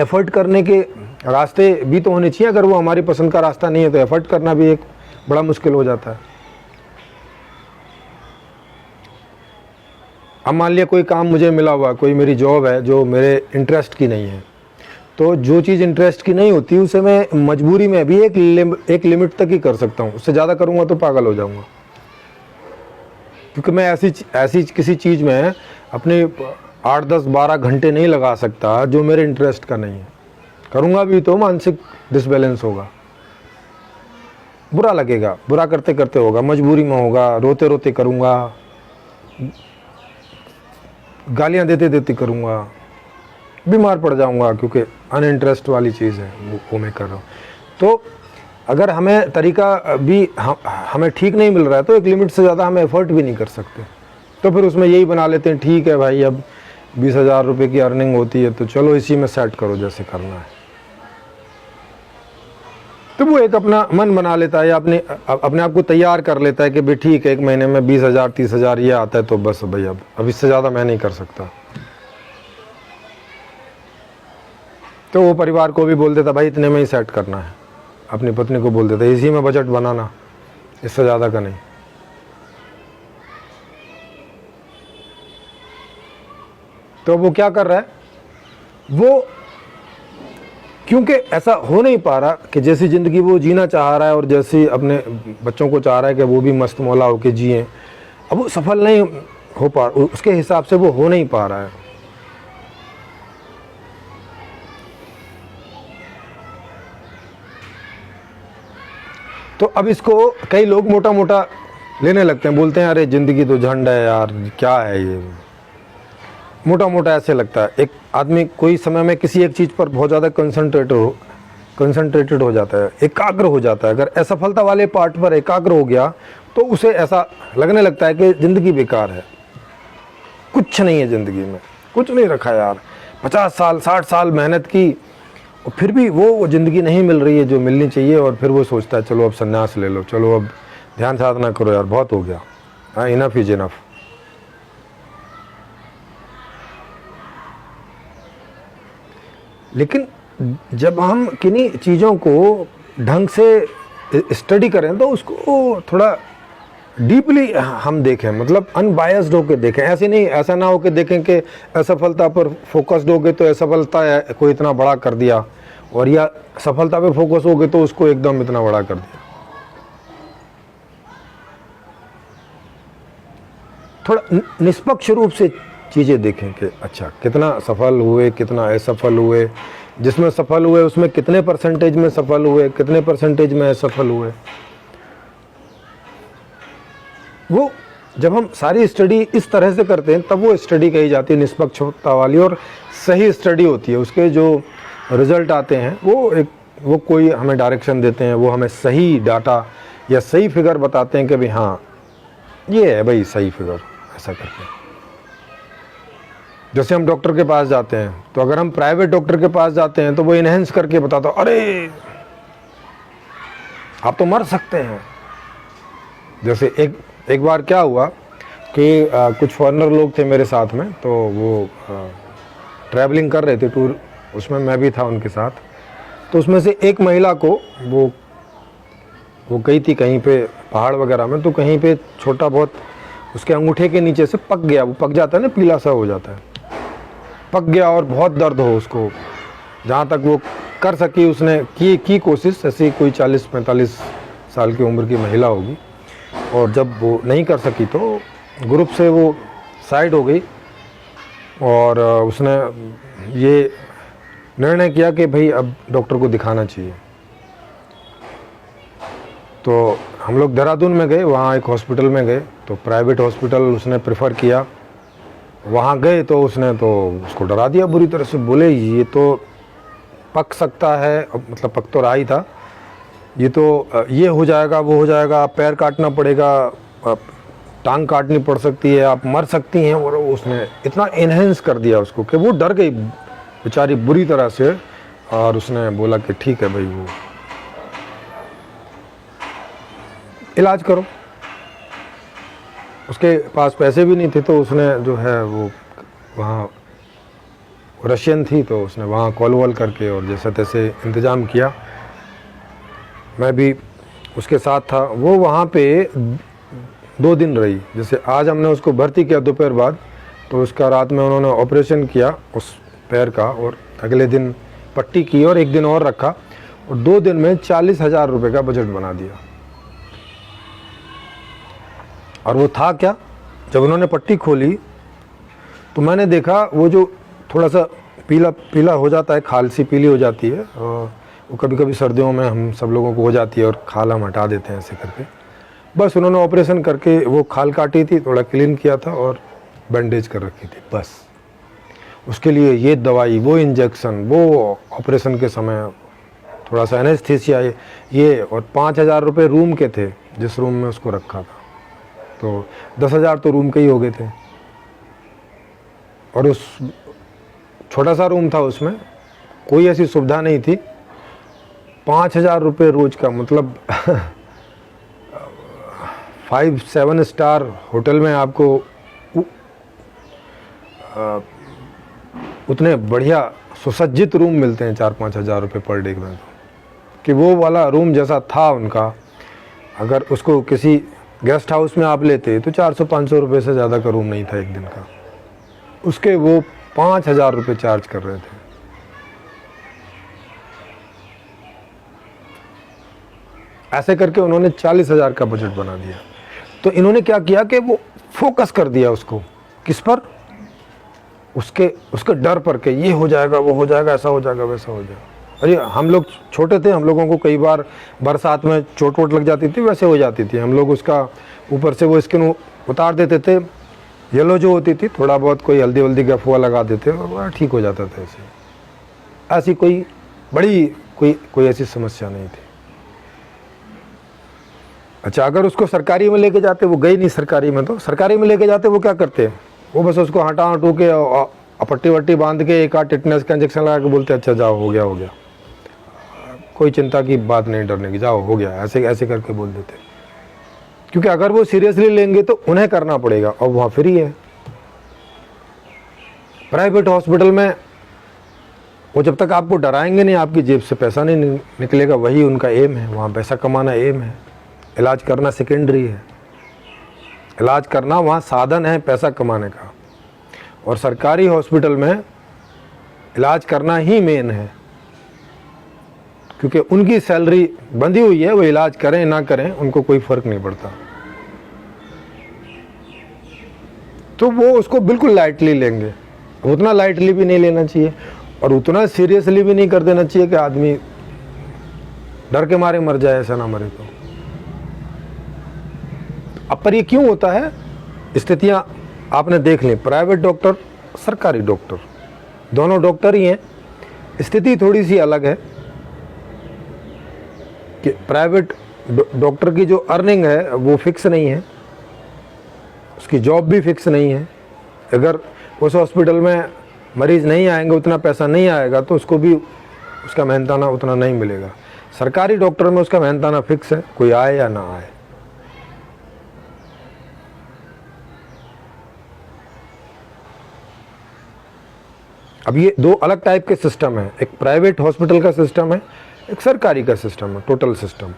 एफर्ट करने के रास्ते भी तो होने चाहिए। अगर वो हमारी पसंद का रास्ता नहीं है तो एफर्ट करना भी एक बड़ा मुश्किल हो जाता है। अब मान लिया कोई काम मुझे मिला हुआ, कोई मेरी जॉब है जो मेरे इंटरेस्ट की नहीं है, तो जो चीज़ इंटरेस्ट की नहीं होती उसे मैं मजबूरी में भी एक लिमिट तक ही कर सकता हूँ। उससे ज़्यादा करूँगा तो पागल हो जाऊँगा, क्योंकि मैं ऐसी किसी चीज़ में अपने 8, 10, 12 घंटे नहीं लगा सकता जो मेरे इंटरेस्ट का नहीं है। करूँगा भी तो मानसिक डिसबैलेंस होगा, बुरा लगेगा, बुरा करते करते होगा, मजबूरी में होगा, रोते रोते करूँगा, गालियाँ देते देते करूँगा, बीमार पड़ जाऊँगा, क्योंकि अनइंटरेस्ट वाली चीज़ है वो मैं कर रहा हूँ। तो अगर हमें तरीका भी हमें ठीक नहीं मिल रहा है तो एक लिमिट से ज़्यादा हम एफर्ट भी नहीं कर सकते। तो फिर उसमें यही बना लेते हैं ठीक है भाई अब 20,000 रुपये की अर्निंग होती है तो चलो इसी में सेट करो जैसे करना है। तो वो एक अपना मन बना लेता है या अपने आप को तैयार कर लेता है कि भाई ठीक है 1 महीने में 20,000 30,000 ये आता है तो बस भाई अब इससे ज़्यादा मैं नहीं कर सकता। तो वो परिवार को भी बोल देता भाई इतने में ही सेट करना है, अपनी पत्नी को बोल देता इसी में बजट बनाना, इससे ज़्यादा का नहीं। तो वो क्या कर रहा है, वो क्योंकि ऐसा हो नहीं पा रहा कि जैसी ज़िंदगी वो जीना चाह रहा है और जैसी अपने बच्चों को चाह रहा है कि वो भी मस्त मौला होकर जिए, अब वो सफल नहीं हो पा, उसके हिसाब से वो हो नहीं पा रहा है। तो अब इसको कई लोग मोटा मोटा लेने लगते हैं, बोलते हैं अरे ज़िंदगी तो झंड है यार, क्या है ये, मोटा मोटा ऐसे लगता है। एक आदमी कोई समय में किसी एक चीज़ पर बहुत ज़्यादा कंसंट्रेटेड हो जाता है, एकाग्र हो जाता है। अगर असफलता वाले पार्ट पर एकाग्र हो गया तो उसे ऐसा लगने लगता है कि ज़िंदगी बेकार है, कुछ नहीं है ज़िंदगी में, कुछ नहीं रखा यार, 50 साल 60 साल मेहनत की और फिर भी वो ज़िंदगी नहीं मिल रही है जो मिलनी चाहिए। और फिर वो सोचता है चलो अब संन्यास ले लो, चलो अब ध्यान साधना करो यार, बहुत हो गया, हाँ इनफ इज इनफ। लेकिन जब हम किन्हीं चीज़ों को ढंग से स्टडी करें तो उसको थोड़ा डीपली हम देखें, मतलब अनबायस्ड होकर देखें। ऐसे नहीं, ऐसा ना हो कि देखें कि असफलता पर फोकस्ड हो गए तो असफलता को इतना बड़ा कर दिया, और या सफलता पर फोकस हो गए तो उसको एकदम इतना बड़ा कर दिया। थोड़ा निष्पक्ष रूप से चीज़ें देखें कि अच्छा कितना सफल हुए, कितना असफल हुए, जिसमें सफल हुए उसमें कितने परसेंटेज में सफल हुए, कितने परसेंटेज में असफल हुए। वो जब हम सारी स्टडी इस तरह से करते हैं तब वो स्टडी कही जाती है निष्पक्षता वाली, और सही स्टडी होती है। उसके जो रिजल्ट आते हैं वो कोई हमें डायरेक्शन देते हैं, वो हमें सही डाटा या सही फिगर बताते हैं कि भाई हाँ ये है भाई सही फिगर, ऐसा करके। जैसे हम डॉक्टर के पास जाते हैं तो अगर हम प्राइवेट डॉक्टर के पास जाते हैं तो वो इनहेंस करके बताता है अरे आप तो मर सकते हैं। जैसे एक बार क्या हुआ कि कुछ फॉरेनर लोग थे मेरे साथ में, तो वो ट्रैवलिंग कर रहे थे टूर, उसमें मैं भी था उनके साथ। तो उसमें से एक महिला को वो गई थी कहीं पे पहाड़ वगैरह में, तो कहीं पे छोटा बहुत उसके अंगूठे के नीचे से पक गया, वो पक जाता है ना, पीला सा हो जाता है, पक गया और बहुत दर्द हो उसको। जहाँ तक वो कर सकी उसने की कोशिश, ऐसी कोई 40-45 साल की उम्र की महिला होगी। और जब वो नहीं कर सकी तो ग्रुप से वो साइड हो गई और उसने ये निर्णय किया कि भाई अब डॉक्टर को दिखाना चाहिए। तो हम लोग देहरादून में गए, वहाँ एक हॉस्पिटल में गए, तो प्राइवेट हॉस्पिटल उसने प्रेफर किया। वहाँ गए तो उसने तो उसको डरा दिया बुरी तरह से, बोले ये तो पक सकता है, मतलब पक तो रहा ही था, ये तो ये हो जाएगा वो हो जाएगा, पैर काटना पड़ेगा, टांग काटनी पड़ सकती है, आप मर सकती हैं। और उसने इतना इन्हेंस कर दिया उसको कि वो डर गई बेचारी बुरी तरह से। और उसने बोला कि ठीक है भाई वो इलाज करो। उसके पास पैसे भी नहीं थे, तो उसने जो है वो वहाँ रशियन थी, तो उसने वहाँ कॉल वॉल करके और जैसे तैसे इंतज़ाम किया। मैं भी उसके साथ था। वो वहाँ पे 2 दिन रही। जैसे आज हमने उसको भर्ती किया दोपहर बाद, तो उसका रात में उन्होंने ऑपरेशन किया उस पैर का, और अगले दिन पट्टी की और 1 दिन और रखा, और 2 दिन में 40,000 रुपये का बजट बना दिया। और वो था क्या, जब उन्होंने पट्टी खोली तो मैंने देखा वो जो थोड़ा सा पीला पीला हो जाता है, खाल सी पीली हो जाती है, और वो कभी कभी सर्दियों में हम सब लोगों को हो जाती है, और खाल हम हटा देते हैं ऐसे करके। बस उन्होंने ऑपरेशन करके वो खाल काटी थी, थोड़ा क्लीन किया था और बैंडेज कर रखी थी। बस उसके लिए ये दवाई, वो इंजेक्शन, वो ऑपरेशन के समय थोड़ा सा एनेस्थीसिया, ये और 5,000 रुपये रूम के थे जिस रूम में उसको रखा था, तो 10,000 तो रूम के ही हो गए थे। और उस छोटा सा रूम था, उसमें कोई ऐसी सुविधा नहीं थी। 5,000 रुपये रोज का, मतलब 5-7 स्टार होटल में आपको उतने बढ़िया सुसज्जित रूम मिलते हैं 4-5 हज़ार रुपये पर डे में। कि वो वाला रूम जैसा था उनका, अगर उसको किसी गेस्ट हाउस में आप लेते तो 400-500 रुपये से ज़्यादा का रूम नहीं था एक दिन का, उसके वो 5,000 रुपये चार्ज कर रहे थे। ऐसे करके उन्होंने 40,000 का बजट बना दिया। तो इन्होंने क्या किया कि वो फोकस कर दिया उसको, किस पर, उसके डर पर, कि ये हो जाएगा वो हो जाएगा, ऐसा हो जाएगा वैसा हो जाएगा। अरे हम लोग छोटे थे, हम लोगों को कई बार बरसात में चोट वोट लग जाती थी, वैसे हो जाती थी। हम लोग उसका ऊपर से वो स्किन उतार देते थे, येलो जो होती थी, थोड़ा बहुत कोई हल्दी वल्दी का फुआ लगा देते और ठीक हो जाता था। ऐसी कोई बड़ी कोई ऐसी समस्या नहीं थी। अच्छा, अगर उसको सरकारी में लेके जाते, वो गई नहीं सरकारी में, तो सरकारी में लेके जाते वो क्या करते, वो बस उसको हटा हटू के पट्टी वट्टी बांध के एक आध टिटनेस का इंजेक्शन लगा के बोलते अच्छा जाओ, हो गया, कोई चिंता की बात नहीं, डरने की, जाओ हो गया, ऐसे ऐसे करके बोल देते। क्योंकि अगर वो सीरियसली लेंगे तो उन्हें करना पड़ेगा, और वहाँ फ्री है। प्राइवेट हॉस्पिटल में वो जब तक आपको डराएंगे नहीं, आपकी जेब से पैसा नहीं निकलेगा, वही उनका एम है, वहाँ पैसा कमाना एम है, इलाज करना सेकेंडरी है। इलाज करना वहाँ साधन है पैसा कमाने का, और सरकारी हॉस्पिटल में इलाज करना ही मेन है, क्योंकि उनकी सैलरी बंधी हुई है, वो इलाज करें ना करें उनको कोई फर्क नहीं पड़ता। तो वो उसको बिल्कुल लाइटली लेंगे, उतना लाइटली भी नहीं लेना चाहिए और उतना सीरियसली भी नहीं कर देना चाहिए कि आदमी डर के मारे मर जाए, ऐसा ना मरे। तो अब पर ये क्यों होता है, स्थितियां आपने देख ली, प्राइवेट डॉक्टर सरकारी डॉक्टर दोनों डॉक्टर ही हैं। स्थिति थोड़ी सी अलग है कि प्राइवेट डॉक्टर की जो अर्निंग है वो फिक्स नहीं है, उसकी जॉब भी फिक्स नहीं है। अगर उस हॉस्पिटल में मरीज़ नहीं आएंगे, उतना पैसा नहीं आएगा, तो उसको भी उसका मेहनताना उतना नहीं मिलेगा। सरकारी डॉक्टर में उसका मेहनताना फिक्स है, कोई आए या ना आए। अब ये दो अलग टाइप के सिस्टम है, एक प्राइवेट हॉस्पिटल का सिस्टम है, एक सरकारी का सिस्टम है, टोटल सिस्टम।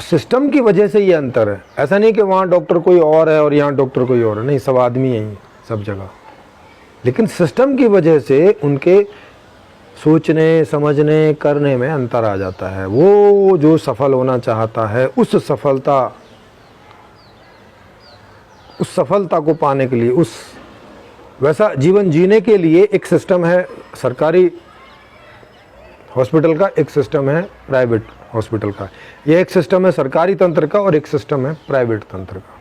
सिस्टम की वजह से ये अंतर है, ऐसा नहीं कि वहाँ डॉक्टर कोई और है और यहाँ डॉक्टर कोई और है, नहीं, सब आदमी यही सब जगह। लेकिन सिस्टम की वजह से उनके सोचने समझने करने में अंतर आ जाता है। वो जो सफल होना चाहता है, उस सफलता को पाने के लिए, उस वैसा जीवन जीने के लिए एक सिस्टम है सरकारी हॉस्पिटल का, एक सिस्टम है प्राइवेट हॉस्पिटल का। ये एक सिस्टम है सरकारी तंत्र का और एक सिस्टम है प्राइवेट तंत्र का।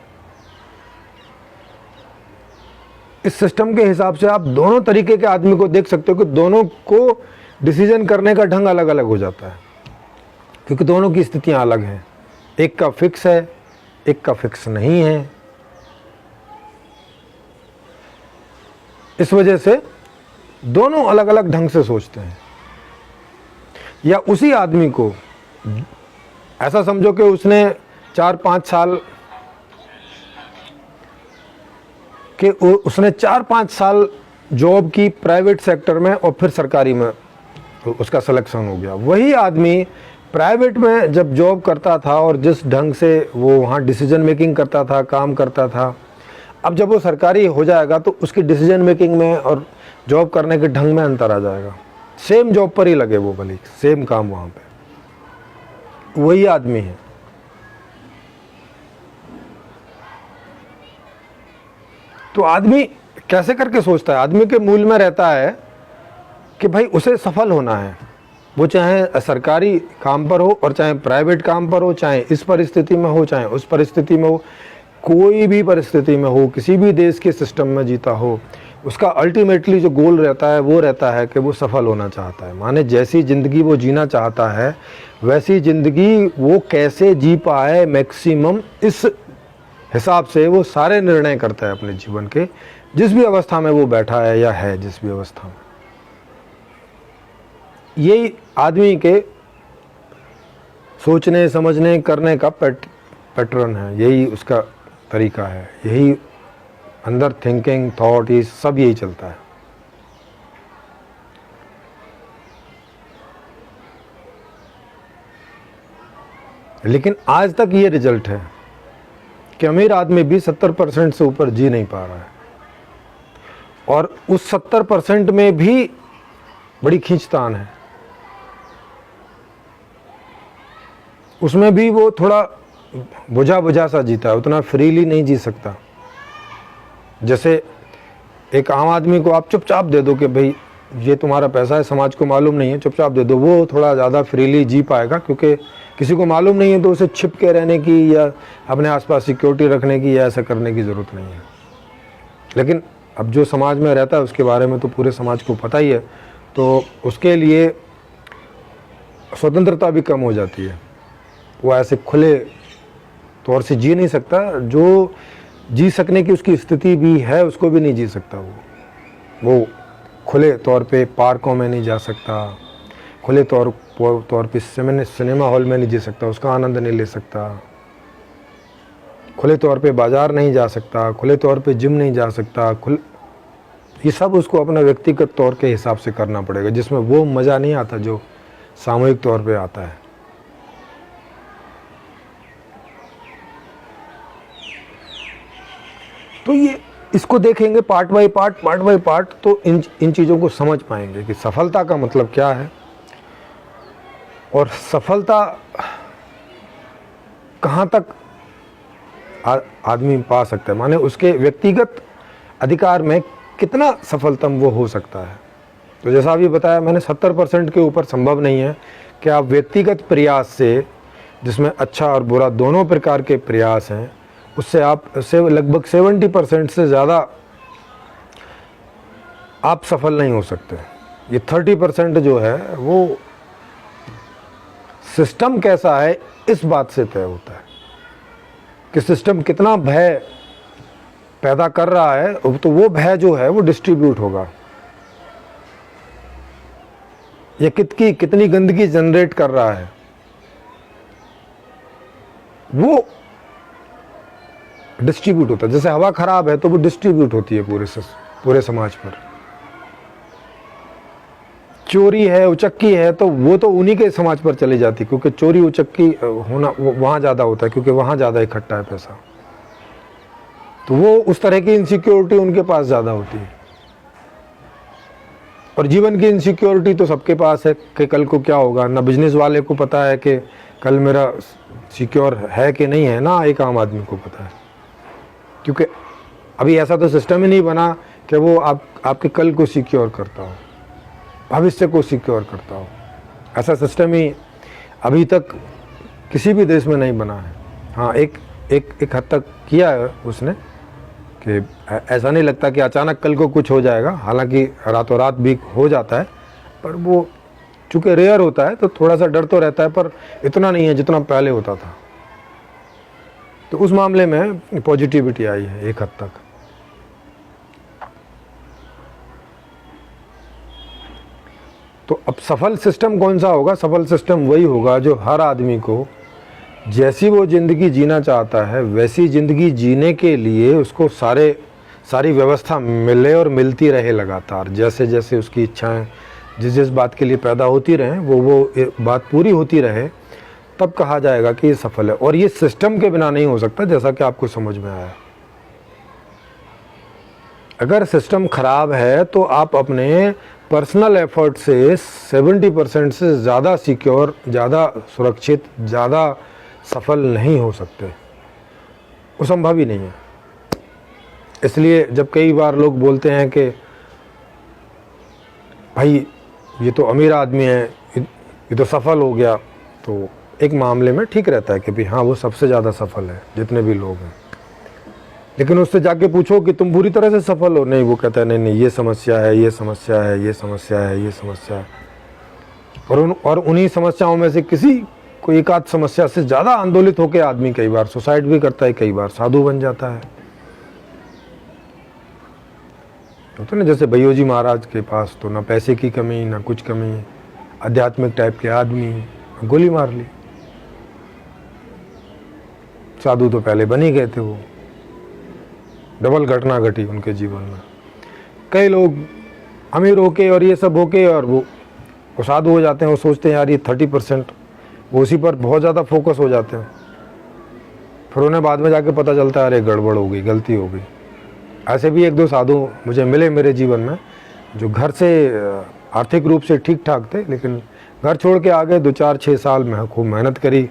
इस सिस्टम के हिसाब से आप दोनों तरीके के आदमी को देख सकते हो कि दोनों को डिसीजन करने का ढंग अलग अलग हो जाता है, क्योंकि दोनों की स्थितियां अलग हैं। एक का फिक्स है, एक का फिक्स नहीं है। इस वजह से दोनों अलग अलग ढंग से सोचते हैं। या उसी आदमी को ऐसा समझो कि उसने 4-5 साल जॉब की प्राइवेट सेक्टर में और फिर सरकारी में उसका सिलेक्शन हो गया। वही आदमी प्राइवेट में जब जॉब करता था और जिस ढंग से वो वहाँ डिसीजन मेकिंग करता था, काम करता था, अब जब वो सरकारी हो जाएगा तो उसकी डिसीजन मेकिंग में और जॉब करने के ढंग में अंतर आ जाएगा। सेम जॉब पर ही लगे वो, भले सेम काम वहाँ पे, वही आदमी है। तो आदमी कैसे करके सोचता है, आदमी के मूल में रहता है कि भाई उसे सफल होना है, वो चाहे सरकारी काम पर हो और चाहे प्राइवेट काम पर हो, चाहे इस परिस्थिति में हो चाहे उस परिस्थिति में हो, कोई भी परिस्थिति में हो, किसी भी देश के सिस्टम में जीता हो, उसका अल्टीमेटली जो गोल रहता है वो रहता है कि वो सफल होना चाहता है। माने जैसी ज़िंदगी वो जीना चाहता है वैसी ज़िंदगी वो कैसे जी पाए मैक्सिमम, इस हिसाब से वो सारे निर्णय करता है अपने जीवन के, जिस भी अवस्था में वो बैठा है या है जिस भी अवस्था में। यही आदमी के सोचने समझने करने का पैटर्न है, यही उसका तरीका है, यही अंदर थिंकिंग थॉट, ये सब यही चलता है। लेकिन आज तक ये रिजल्ट है कि अमीर आदमी भी 70% से ऊपर जी नहीं पा रहा है, और उस 70% में भी बड़ी खींचतान है, उसमें भी वो थोड़ा बुझा सा जीता है, उतना फ्रीली नहीं जी सकता। जैसे एक आम आदमी को आप चुपचाप दे दो कि भाई ये तुम्हारा पैसा है, समाज को मालूम नहीं है, चुपचाप दे दो, वो थोड़ा ज़्यादा फ्रीली जी पाएगा, क्योंकि किसी को मालूम नहीं है तो उसे छिप के रहने की या अपने आसपास सिक्योरिटी रखने की या ऐसा करने की ज़रूरत नहीं है। लेकिन अब जो समाज में रहता है उसके बारे में तो पूरे समाज को पता ही है, तो उसके लिए स्वतंत्रता भी कम हो जाती है, वो ऐसे खुले तौर से जी नहीं सकता, जो जी सकने की उसकी स्थिति भी है उसको भी नहीं जी सकता। वो खुले तौर पे पार्कों में नहीं जा सकता, खुले तौर पे सिनेमा हॉल में नहीं जी सकता, उसका आनंद नहीं ले सकता, खुले तौर पे बाज़ार नहीं जा सकता, खुले तौर पे जिम नहीं जा सकता, ये सब उसको अपना व्यक्तिगत तौर के हिसाब से करना पड़ेगा, जिसमें वो मज़ा नहीं आता जो सामूहिक तौर पे आता है। तो ये इसको देखेंगे पार्ट बाय पार्ट, तो इन चीज़ों को समझ पाएंगे कि सफलता का मतलब क्या है और सफलता कहाँ तक आदमी पा सकता है, माने उसके व्यक्तिगत अधिकार में कितना सफलतम वो हो सकता है। तो जैसा अभी बताया मैंने, 70% के ऊपर संभव नहीं है कि आप व्यक्तिगत प्रयास से, जिसमें अच्छा और बुरा दोनों प्रकार के प्रयास हैं, उससे लगभग 70% से ज़्यादा आप सफल नहीं हो सकते। ये 30% जो है वो सिस्टम कैसा है इस बात से तय होता है कि सिस्टम कितना भय पैदा कर रहा है, तो वो भय जो है वो डिस्ट्रीब्यूट होगा, ये कितनी गंदगी जनरेट कर रहा है वो डिस्ट्रीब्यूट होता है। जैसे हवा खराब है तो वो डिस्ट्रीब्यूट होती है पूरे समाज पर। चोरी है, उचक्की है, तो वो तो उन्हीं के समाज पर चली जाती, क्योंकि चोरी उचक्की होना वहां ज़्यादा होता है, क्योंकि वहां ज़्यादा इकट्ठा है पैसा, तो वो उस तरह की इनसिक्योरिटी उनके पास ज़्यादा होती है। और जीवन की इनसिक्योरिटी तो सबके पास है कि कल को क्या होगा, ना बिजनेस वाले को पता है कि कल मेरा सिक्योर है कि नहीं है, ना एक आम आदमी को पता है, क्योंकि अभी ऐसा तो सिस्टम ही नहीं बना कि वो आपके कल को सिक्योर करता हो, भविष्य को सिक्योर करता हो। ऐसा सिस्टम ही अभी तक किसी भी देश में नहीं बना है। हाँ, एक हद तक किया है उसने, कि ऐसा नहीं लगता कि अचानक कल को कुछ हो जाएगा, हालांकि रातों रात भी हो जाता है, पर वो चूँकि रेयर होता है तो थोड़ा सा डर तो रहता है, पर इतना नहीं है जितना पहले होता था। तो उस मामले में पॉजिटिविटी आई है एक हद तक। तो अब सफल सिस्टम कौन सा होगा? सफल सिस्टम वही होगा जो हर आदमी को जैसी वो ज़िंदगी जीना चाहता है वैसी ज़िंदगी जीने के लिए उसको सारी व्यवस्था मिले और मिलती रहे लगातार। जैसे जैसे उसकी इच्छाएं जिस बात के लिए पैदा होती रहें वो बात पूरी होती रहे, तब कहा जाएगा कि ये सफल है। और ये सिस्टम के बिना नहीं हो सकता, जैसा कि आपको समझ में आया। अगर सिस्टम खराब है तो आप अपने पर्सनल एफर्ट से 70% से ज़्यादा सिक्योर, ज़्यादा सुरक्षित, ज़्यादा सफल नहीं हो सकते, वो संभव ही नहीं है। इसलिए जब कई बार लोग बोलते हैं कि भाई ये तो अमीर आदमी है, ये तो सफल हो गया, तो एक मामले में ठीक रहता है कि भाई हाँ वो सबसे ज़्यादा सफल है जितने भी लोग हैं। लेकिन उससे जाके पूछो कि तुम पूरी तरह से सफल हो, नहीं, वो कहता है नहीं ये समस्या है, ये समस्या है, ये समस्या है, ये समस्या है। और उन्हीं समस्याओं में से किसी कोई एक आध समस्या से ज़्यादा आंदोलित होकर आदमी कई बार सुसाइड भी करता है, कई बार साधु बन जाता है। तो ना जैसे भैया जी महाराज के पास तो ना पैसे की कमी ना कुछ कमी, आध्यात्मिक टाइप के आदमी, गोली मार ली। साधु तो पहले बन ही गए थे, वो डबल घटना घटी उनके जीवन में। कई लोग अमीर होके और ये सब होके और वो साधु हो जाते हैं, वो सोचते हैं यार ये 30%, वो उसी पर बहुत ज़्यादा फोकस हो जाते हैं। फिर उन्हें बाद में जाके पता चलता है अरे गड़बड़ हो गई, गलती हो गई। ऐसे भी एक दो साधु मुझे मिले मेरे जीवन में, जो घर से आर्थिक रूप से ठीक ठाक थे, लेकिन घर छोड़ के आगे 2-4-6 साल में खूब मेहनत करी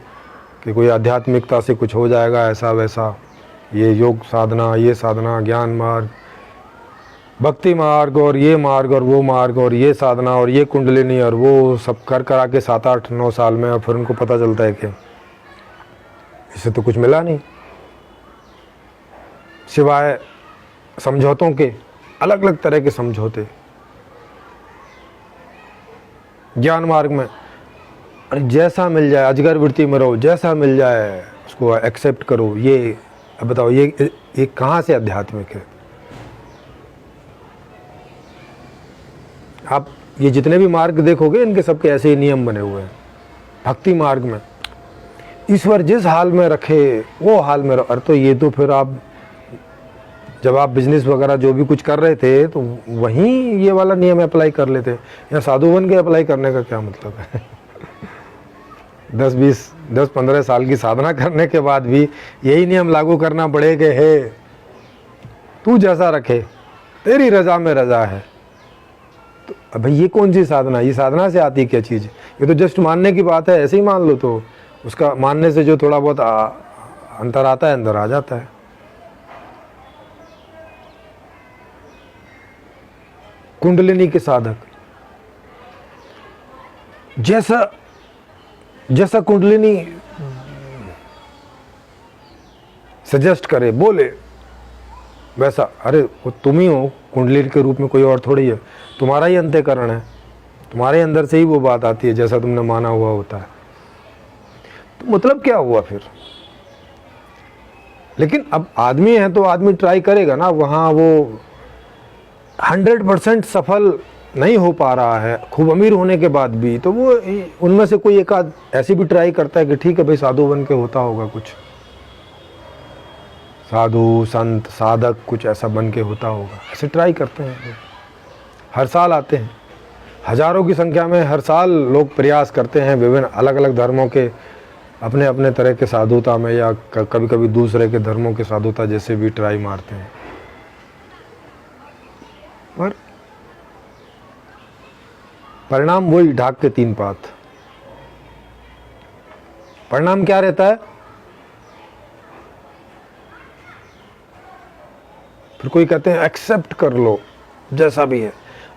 कि कोई आध्यात्मिकता से कुछ हो जाएगा, ऐसा वैसा, ये योग साधना, ये साधना, ज्ञान मार्ग, भक्ति मार्ग और ये मार्ग और वो मार्ग और ये साधना और ये कुंडलिनी और वो सब कर करा के 7-8-9 साल में, और फिर उनको पता चलता है कि इससे तो कुछ मिला नहीं, सिवाय समझौतों के, अलग अलग तरह के समझौते। ज्ञान मार्ग में अरे जैसा मिल जाए, अजगर वृत्ति में रहो, जैसा मिल जाए उसको एक्सेप्ट करो। ये अब बताओ, ये कहाँ से आध्यात्मिक है? आप ये जितने भी मार्ग देखोगे इनके सबके ऐसे ही नियम बने हुए हैं। भक्ति मार्ग में ईश्वर जिस हाल में रखे वो हाल में रहो। तो ये तो फिर आप जब आप बिजनेस वगैरह जो भी कुछ कर रहे थे तो वहीं ये वाला नियम अप्लाई कर लेते। या साधु बन के अप्लाई करने का क्या मतलब है? 10-15 साल की साधना करने के बाद भी यही नियम लागू करना पड़ेगा, है तू जैसा रखे, तेरी रजा में रजा है। तो अब भाई ये कौन सी साधना? ये साधना से आती क्या चीज़? ये तो जस्ट मानने की बात है, ऐसे ही मान लो तो उसका मानने से जो थोड़ा बहुत अंतर आता है, अंदर आ जाता है। कुंडलिनी के साधक जैसा कुंडलिनी सजेस्ट करे, बोले वैसा। अरे वो तुम ही हो कुंडलिनी के रूप में, कोई और थोड़ी है। तुम्हारा ही अंतःकरण है, तुम्हारे अंदर से ही वो बात आती है जैसा तुमने माना हुआ होता है। तो मतलब क्या हुआ फिर? लेकिन अब आदमी है तो आदमी ट्राई करेगा ना। वहाँ वो 100% सफल नहीं हो पा रहा है खूब अमीर होने के बाद भी, तो वो उनमें से कोई एक आध ऐसी भी ट्राई करता है कि ठीक है भाई साधु बन के होता होगा कुछ, साधु संत साधक कुछ ऐसा बन के होता होगा। ऐसे ट्राई करते हैं, हर साल आते हैं, हजारों की संख्या में हर साल लोग प्रयास करते हैं विभिन्न अलग अलग धर्मों के अपने अपने तरह के साधुता में, या कभी कभी दूसरे के धर्मों के साधुता जैसे भी ट्राई मारते हैं। पर परिणाम वही ढाक के 3 पात। परिणाम क्या रहता है? फिर कोई कहते हैं एक्सेप्ट कर लो जैसा भी है।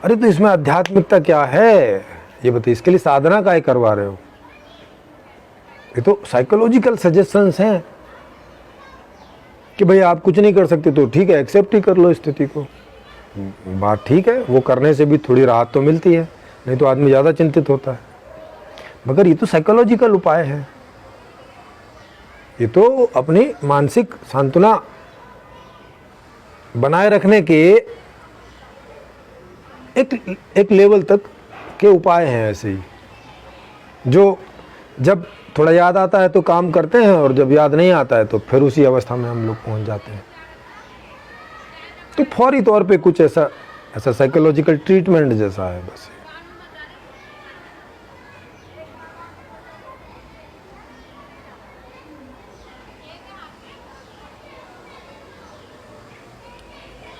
अरे तो इसमें आध्यात्मिकता क्या है ये बताइए? इसके लिए साधना काहे करवा रहे हो? ये तो साइकोलॉजिकल सजेशंस हैं कि भाई आप कुछ नहीं कर सकते तो ठीक है, एक्सेप्ट ही कर लो स्थिति को। बात ठीक है, वो करने से भी थोड़ी राहत तो मिलती है, नहीं तो आदमी ज़्यादा चिंतित होता है। मगर ये तो साइकोलॉजिकल उपाय है, ये तो अपनी मानसिक सांत्वना बनाए रखने के एक लेवल तक के उपाय हैं ऐसे ही, जो जब थोड़ा याद आता है तो काम करते हैं, और जब याद नहीं आता है तो फिर उसी अवस्था में हम लोग पहुंच जाते हैं। तो फौरी तौर पे कुछ ऐसा साइकोलॉजिकल ट्रीटमेंट जैसा है बस।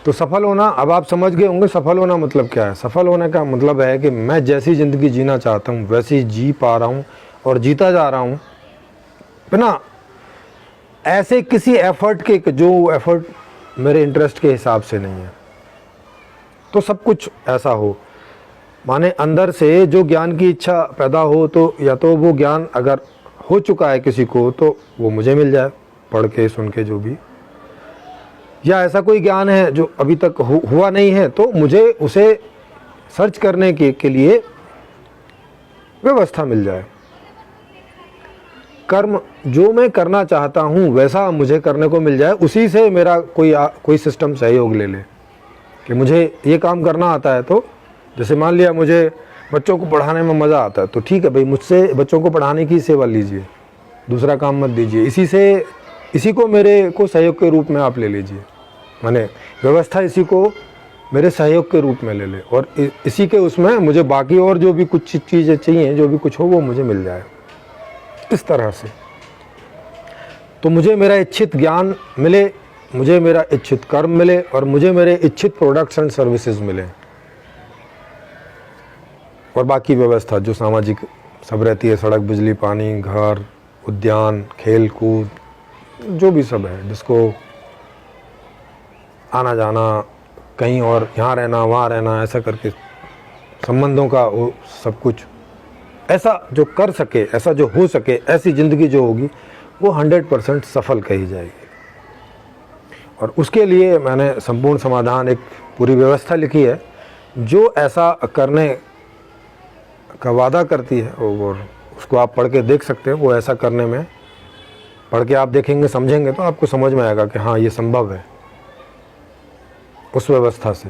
तो सफल होना, अब आप समझ गए होंगे सफल होना मतलब क्या है। सफल होने का मतलब है कि मैं जैसी ज़िंदगी जीना चाहता हूँ वैसी जी पा रहा हूँ और जीता जा रहा हूँ बिना ऐसे किसी एफर्ट के जो एफर्ट मेरे इंटरेस्ट के हिसाब से नहीं है। तो सब कुछ ऐसा हो, माने अंदर से जो ज्ञान की इच्छा पैदा हो, तो या तो वो ज्ञान अगर हो चुका है किसी को तो वो मुझे मिल जाए पढ़ के सुन के जो भी, या ऐसा कोई ज्ञान है जो अभी तक हुआ नहीं है तो मुझे उसे सर्च करने के लिए व्यवस्था मिल जाए। कर्म जो मैं करना चाहता हूँ वैसा मुझे करने को मिल जाए, उसी से मेरा कोई सिस्टम सहयोग ले ले कि मुझे ये काम करना आता है। तो जैसे मान लिया मुझे बच्चों को पढ़ाने में मज़ा आता है, तो ठीक है भाई मुझसे बच्चों को पढ़ाने की सेवा लीजिए, दूसरा काम मत दीजिए, इसी को मेरे को सहयोग के रूप में आप ले लीजिए। माने व्यवस्था इसी को मेरे सहयोग के रूप में ले ले, और इसी के उसमें मुझे बाकी और जो भी कुछ चीज़ें चाहिए, जो भी कुछ हो वो मुझे मिल जाए इस तरह से। तो मुझे मेरा इच्छित ज्ञान मिले, मुझे मेरा इच्छित कर्म मिले, और मुझे मेरे इच्छित प्रोडक्ट्स एंड सर्विसेज मिले, और बाकी व्यवस्था जो सामाजिक सब रहती है, सड़क बिजली पानी घर उद्यान खेल कूद जो भी सब है, जिसको आना जाना कहीं और, यहाँ रहना वहाँ रहना, ऐसा करके संबंधों का वो सब कुछ ऐसा जो कर सके, ऐसा जो हो सके, ऐसी ज़िंदगी जो होगी वो 100% सफल कही जाएगी। और उसके लिए मैंने संपूर्ण समाधान एक पूरी व्यवस्था लिखी है जो ऐसा करने का वादा करती है, और उसको आप पढ़ के देख सकते हैं। वो ऐसा करने में, पढ़ के आप देखेंगे, समझेंगे तो आपको समझ में आएगा कि हाँ ये संभव है उस व्यवस्था से,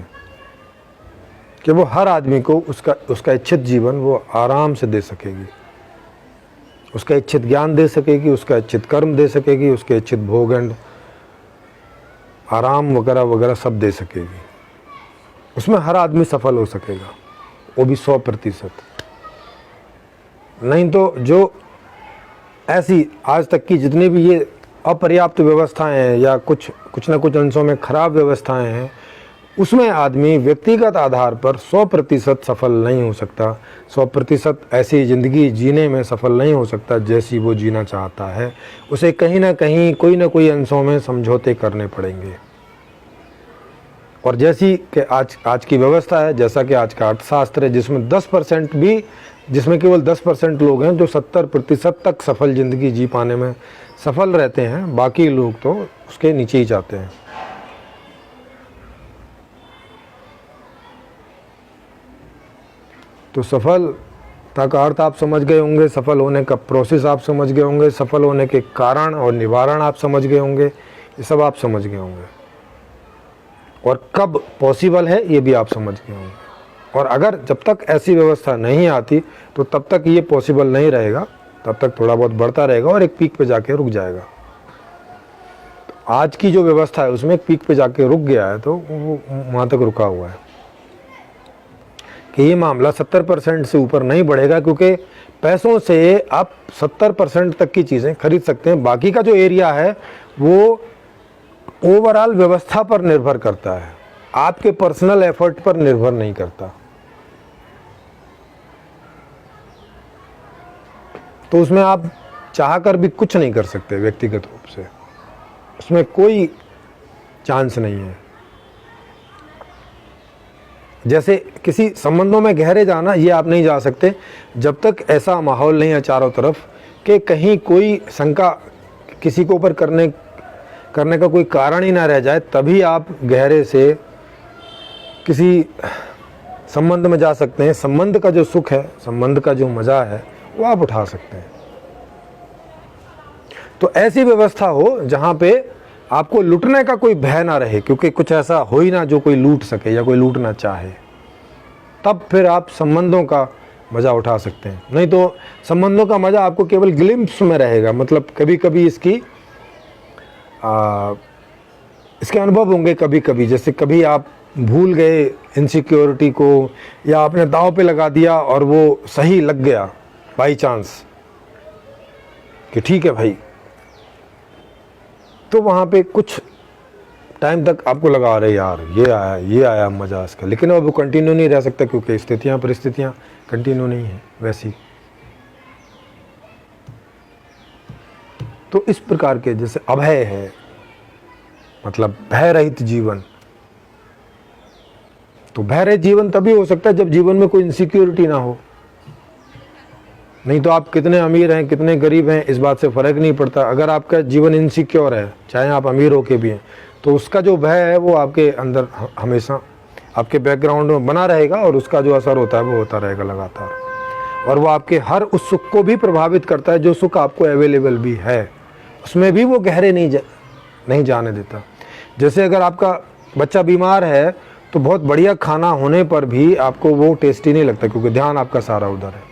कि वो हर आदमी को उसका इच्छित जीवन वो आराम से दे सकेगी, उसका इच्छित ज्ञान दे सकेगी, उसका इच्छित कर्म दे सकेगी, उसके इच्छित भोग एंड आराम वगैरह वगैरह सब दे सकेगी। उसमें हर आदमी सफल हो सकेगा, वो भी 100%। नहीं तो जो ऐसी आज तक की जितनी भी ये अपर्याप्त व्यवस्थाएं हैं या कुछ ना कुछ अंशों में खराब व्यवस्थाएं हैं, उसमें आदमी व्यक्तिगत आधार पर 100% सफल नहीं हो सकता, 100% ऐसी ज़िंदगी जीने में सफल नहीं हो सकता जैसी वो जीना चाहता है। उसे कहीं ना कहीं कोई ना कोई अंशों में समझौते करने पड़ेंगे। और जैसी कि आज की व्यवस्था है, जैसा कि आज का अर्थशास्त्र है, जिसमें केवल 10% लोग हैं जो 70% तक सफल ज़िंदगी जी पाने में सफल रहते हैं, बाकी लोग तो उसके नीचे ही जाते हैं। तो सफलता का अर्थ आप समझ गए होंगे, सफल होने का प्रोसेस आप समझ गए होंगे, सफल होने के कारण और निवारण आप समझ गए होंगे, ये सब आप समझ गए होंगे। और कब पॉसिबल है ये भी आप समझ गए होंगे। और अगर जब तक ऐसी व्यवस्था नहीं आती तो तब तक ये पॉसिबल नहीं रहेगा, तब तक थोड़ा बहुत बढ़ता रहेगा और एक पीक पे जाके रुक जाएगा। तो आज की जो व्यवस्था है उसमें एक पीक पे जाके रुक गया है, तो वो वहाँ तक रुका हुआ है कि ये मामला 70% से ऊपर नहीं बढ़ेगा, क्योंकि पैसों से आप 70% तक की चीज़ें खरीद सकते हैं। बाकी का जो एरिया है वो ओवरऑल व्यवस्था पर निर्भर करता है, आपके पर्सनल एफर्ट पर निर्भर नहीं करता। तो उसमें आप चाह कर भी कुछ नहीं कर सकते व्यक्तिगत रूप से, उसमें कोई चांस नहीं है। जैसे किसी संबंधों में गहरे जाना, ये आप नहीं जा सकते जब तक ऐसा माहौल नहीं है चारों तरफ कि कहीं कोई शंका किसी के ऊपर करने का कोई कारण ही ना रह जाए, तभी आप गहरे से किसी संबंध में जा सकते हैं। संबंध का जो सुख है, संबंध का जो मज़ा है, वो आप उठा सकते हैं। तो ऐसी व्यवस्था हो जहाँ पे आपको लूटने का कोई भय ना रहे, क्योंकि कुछ ऐसा हो ही ना जो कोई लूट सके या कोई लूटना चाहे, तब फिर आप संबंधों का मज़ा उठा सकते हैं। नहीं तो संबंधों का मज़ा आपको केवल ग्लिम्प्स में रहेगा, मतलब कभी कभी इसके अनुभव होंगे कभी कभी। जैसे कभी आप भूल गए इनसिक्योरिटी को, या आपने दांव पे लगा दिया और वो सही लग गया बाई चांस कि ठीक है भाई, तो वहाँ पे कुछ टाइम तक आपको लगा रहे यार ये आया मज़ा इसका, लेकिन अब वो कंटिन्यू नहीं रह सकता क्योंकि परिस्थितियाँ कंटिन्यू नहीं है वैसी। तो इस प्रकार के जैसे अभय है, मतलब भय रहित जीवन। तो भय रहित जीवन तभी हो सकता है जब जीवन में कोई इनसिक्योरिटी ना हो। नहीं तो आप कितने अमीर हैं, कितने गरीब हैं, इस बात से फ़र्क नहीं पड़ता। अगर आपका जीवन इनसिक्योर है, चाहे आप अमीर होके भी हैं, तो उसका जो भय है वो आपके अंदर हमेशा आपके बैकग्राउंड में बना रहेगा, और उसका जो असर होता है वो होता रहेगा लगातार। और वो आपके हर उस सुख को भी प्रभावित करता है जो सुख आपको अवेलेबल भी है, उसमें भी वो गहरे नहीं जाने देता। जैसे अगर आपका बच्चा बीमार है तो बहुत बढ़िया खाना होने पर भी आपको वो टेस्टी नहीं लगता, क्योंकि ध्यान आपका सारा उधर है।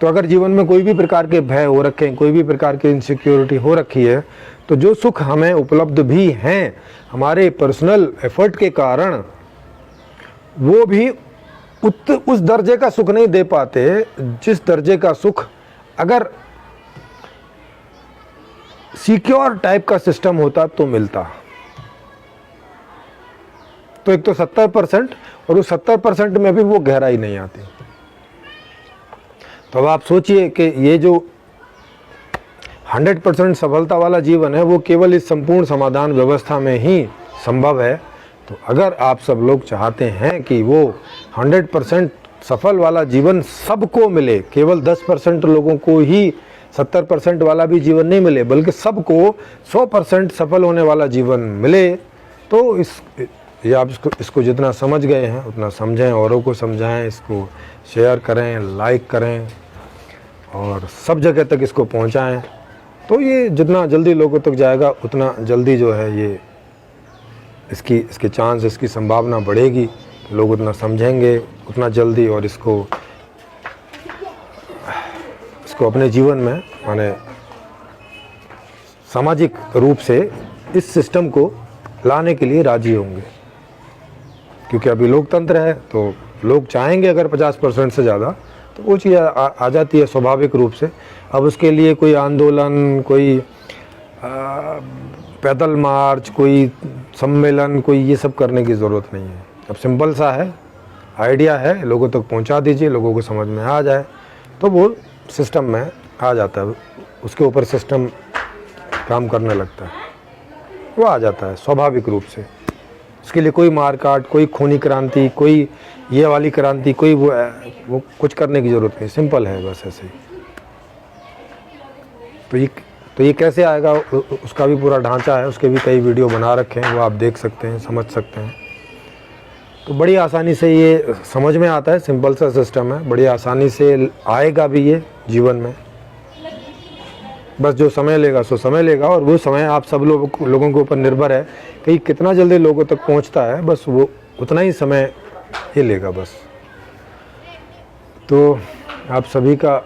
तो अगर जीवन में कोई भी प्रकार के भय हो रखे हैं, कोई भी प्रकार की इनसिक्योरिटी हो रखी है, तो जो सुख हमें उपलब्ध भी हैं हमारे पर्सनल एफर्ट के कारण, वो भी उस दर्जे का सुख नहीं दे पाते जिस दर्जे का सुख अगर सिक्योर टाइप का सिस्टम होता तो मिलता। तो एक तो 70%, और उस 70% में भी वो गहराई नहीं आती। तो अब आप सोचिए कि ये जो 100% सफलता वाला जीवन है वो केवल इस संपूर्ण समाधान व्यवस्था में ही संभव है, तो अगर आप सब लोग चाहते हैं कि वो 100% सफल वाला जीवन सबको मिले, केवल 10% लोगों को ही 70% वाला भी जीवन नहीं मिले, बल्कि सबको 100% सफल होने वाला जीवन मिले, तो ये आप इसको जितना समझ गए हैं उतना समझें, औरों को समझाएं, इसको शेयर करें, लाइक करें और सब जगह तक इसको पहुंचाएं। तो ये जितना जल्दी लोगों तक जाएगा उतना जल्दी जो है ये इसके चांस, इसकी संभावना बढ़ेगी, लोग उतना समझेंगे उतना जल्दी, और इसको अपने जीवन में माने सामाजिक रूप से इस सिस्टम को लाने के लिए राजी होंगे। क्योंकि अभी लोकतंत्र है तो लोग चाहेंगे अगर 50% से ज़्यादा, तो वो चीज़ आ जाती है स्वाभाविक रूप से। अब उसके लिए कोई आंदोलन, कोई पैदल मार्च, कोई सम्मेलन, कोई ये सब करने की ज़रूरत नहीं है। अब सिंपल सा है, आइडिया है, लोगों तक पहुंचा दीजिए, लोगों को समझ में आ जाए तो वो सिस्टम में आ जाता है, उसके ऊपर सिस्टम काम करने लगता है, वो आ जाता है स्वाभाविक रूप से। उसके लिए कोई मारकाट, कोई खूनी क्रांति, कोई ये वाली क्रांति, कोई वो कुछ करने की ज़रूरत नहीं, सिंपल है बस ऐसे ही। तो ये कैसे आएगा उसका भी पूरा ढांचा है, उसके भी कई वीडियो बना रखे हैं, वो आप देख सकते हैं, समझ सकते हैं। तो बड़ी आसानी से ये समझ में आता है, सिंपल सा सिस्टम है, बड़ी आसानी से आएगा भी ये जीवन में। बस जो समय लेगा सो समय लेगा, और वो समय आप सब लोगों के ऊपर निर्भर है कि कितना जल्दी लोगों तक पहुंचता है, बस वो उतना ही समय ही लेगा बस। तो आप सभी का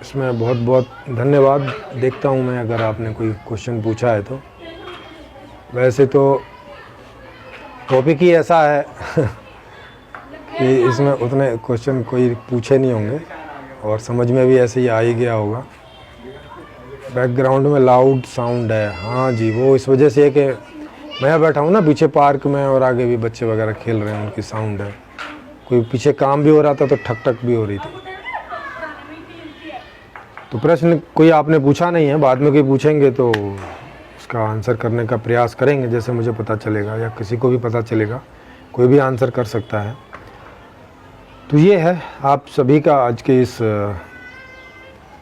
इसमें बहुत बहुत धन्यवाद। देखता हूं मैं अगर आपने कोई क्वेश्चन पूछा है तो। वैसे तो टॉपिक ही ऐसा है कि इसमें उतने क्वेश्चन कोई पूछे नहीं होंगे, और समझ में भी ऐसे ही आ ही गया होगा। बैकग्राउंड में लाउड साउंड है, हाँ जी, वो इस वजह से है कि मैं बैठा हूँ ना पीछे पार्क में, और आगे भी बच्चे वगैरह खेल रहे हैं, उनकी साउंड है। कोई पीछे काम भी हो रहा था तो ठक ठक भी हो रही थी। तो प्रश्न कोई आपने पूछा नहीं है, बाद में कोई पूछेंगे तो उसका आंसर करने का प्रयास करेंगे, जैसे मुझे पता चलेगा या किसी को भी पता चलेगा, कोई भी आंसर कर सकता है। तो ये है आप सभी का आज के इस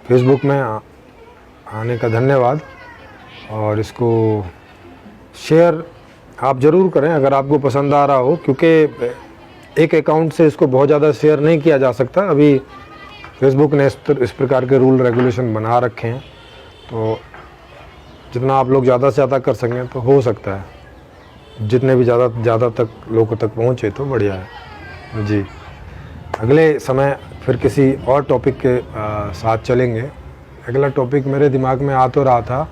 फेसबुक में आने का धन्यवाद, और इसको शेयर आप ज़रूर करें अगर आपको पसंद आ रहा हो, क्योंकि एक अकाउंट से इसको बहुत ज़्यादा शेयर नहीं किया जा सकता। अभी फेसबुक ने इस प्रकार के रूल रेगुलेशन बना रखे हैं, तो जितना आप लोग ज़्यादा से ज़्यादा कर सकें तो हो सकता है जितने भी ज़्यादा तक लोगों तक पहुँचे तो बढ़िया है जी। अगले समय फिर किसी और टॉपिक के साथ चलेंगे। अगला टॉपिक मेरे दिमाग में आ तो रहा था,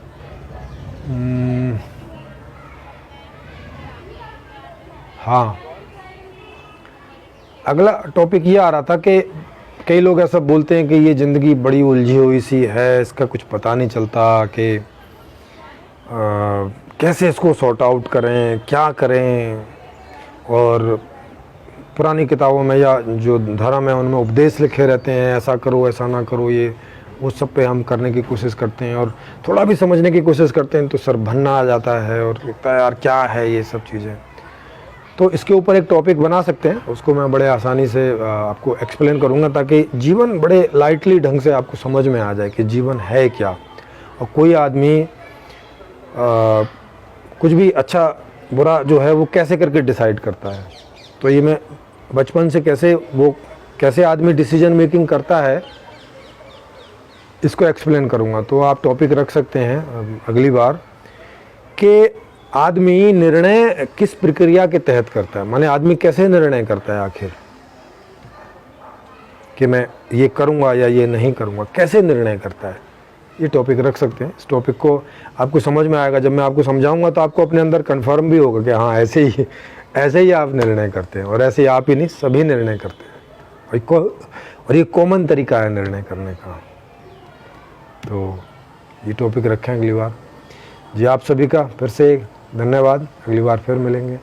हाँ, अगला टॉपिक ये आ रहा था कि कई लोग ऐसा बोलते हैं कि ये ज़िंदगी बड़ी उलझी हुई सी है, इसका कुछ पता नहीं चलता कि कैसे इसको सॉर्ट आउट करें, क्या करें। और पुरानी किताबों में या जो धर्म है उनमें उपदेश लिखे रहते हैं, ऐसा करो, ऐसा ना करो, ये वो सब पे हम करने की कोशिश करते हैं, और थोड़ा भी समझने की कोशिश करते हैं तो सर भन्ना आ जाता है और लगता है यार क्या है ये सब चीज़ें। तो इसके ऊपर एक टॉपिक बना सकते हैं, उसको मैं बड़े आसानी से आपको एक्सप्लेन करूँगा, ताकि जीवन बड़े लाइटली ढंग से आपको समझ में आ जाए कि जीवन है क्या, और कोई आदमी कुछ भी अच्छा बुरा जो है वो कैसे करके डिसाइड करता है। तो ये मैं बचपन से कैसे आदमी डिसीजन मेकिंग करता है इसको एक्सप्लेन करूँगा। तो आप टॉपिक रख सकते हैं अगली बार कि आदमी निर्णय किस प्रक्रिया के तहत करता है, माने आदमी कैसे निर्णय करता है आखिर कि मैं ये करूँगा या ये नहीं करूँगा, कैसे निर्णय करता है, ये टॉपिक रख सकते हैं। इस टॉपिक को आपको समझ में आएगा, जब मैं आपको समझाऊंगा तो आपको अपने अंदर कंफर्म भी होगा कि हाँ ऐसे ही आप निर्णय करते हैं, और ऐसे ही आप ही नहीं सभी निर्णय करते हैं, और ये कॉमन तरीका है निर्णय करने का। तो ये टॉपिक रखें अगली बार जी। आप सभी का फिर से धन्यवाद, अगली बार फिर मिलेंगे।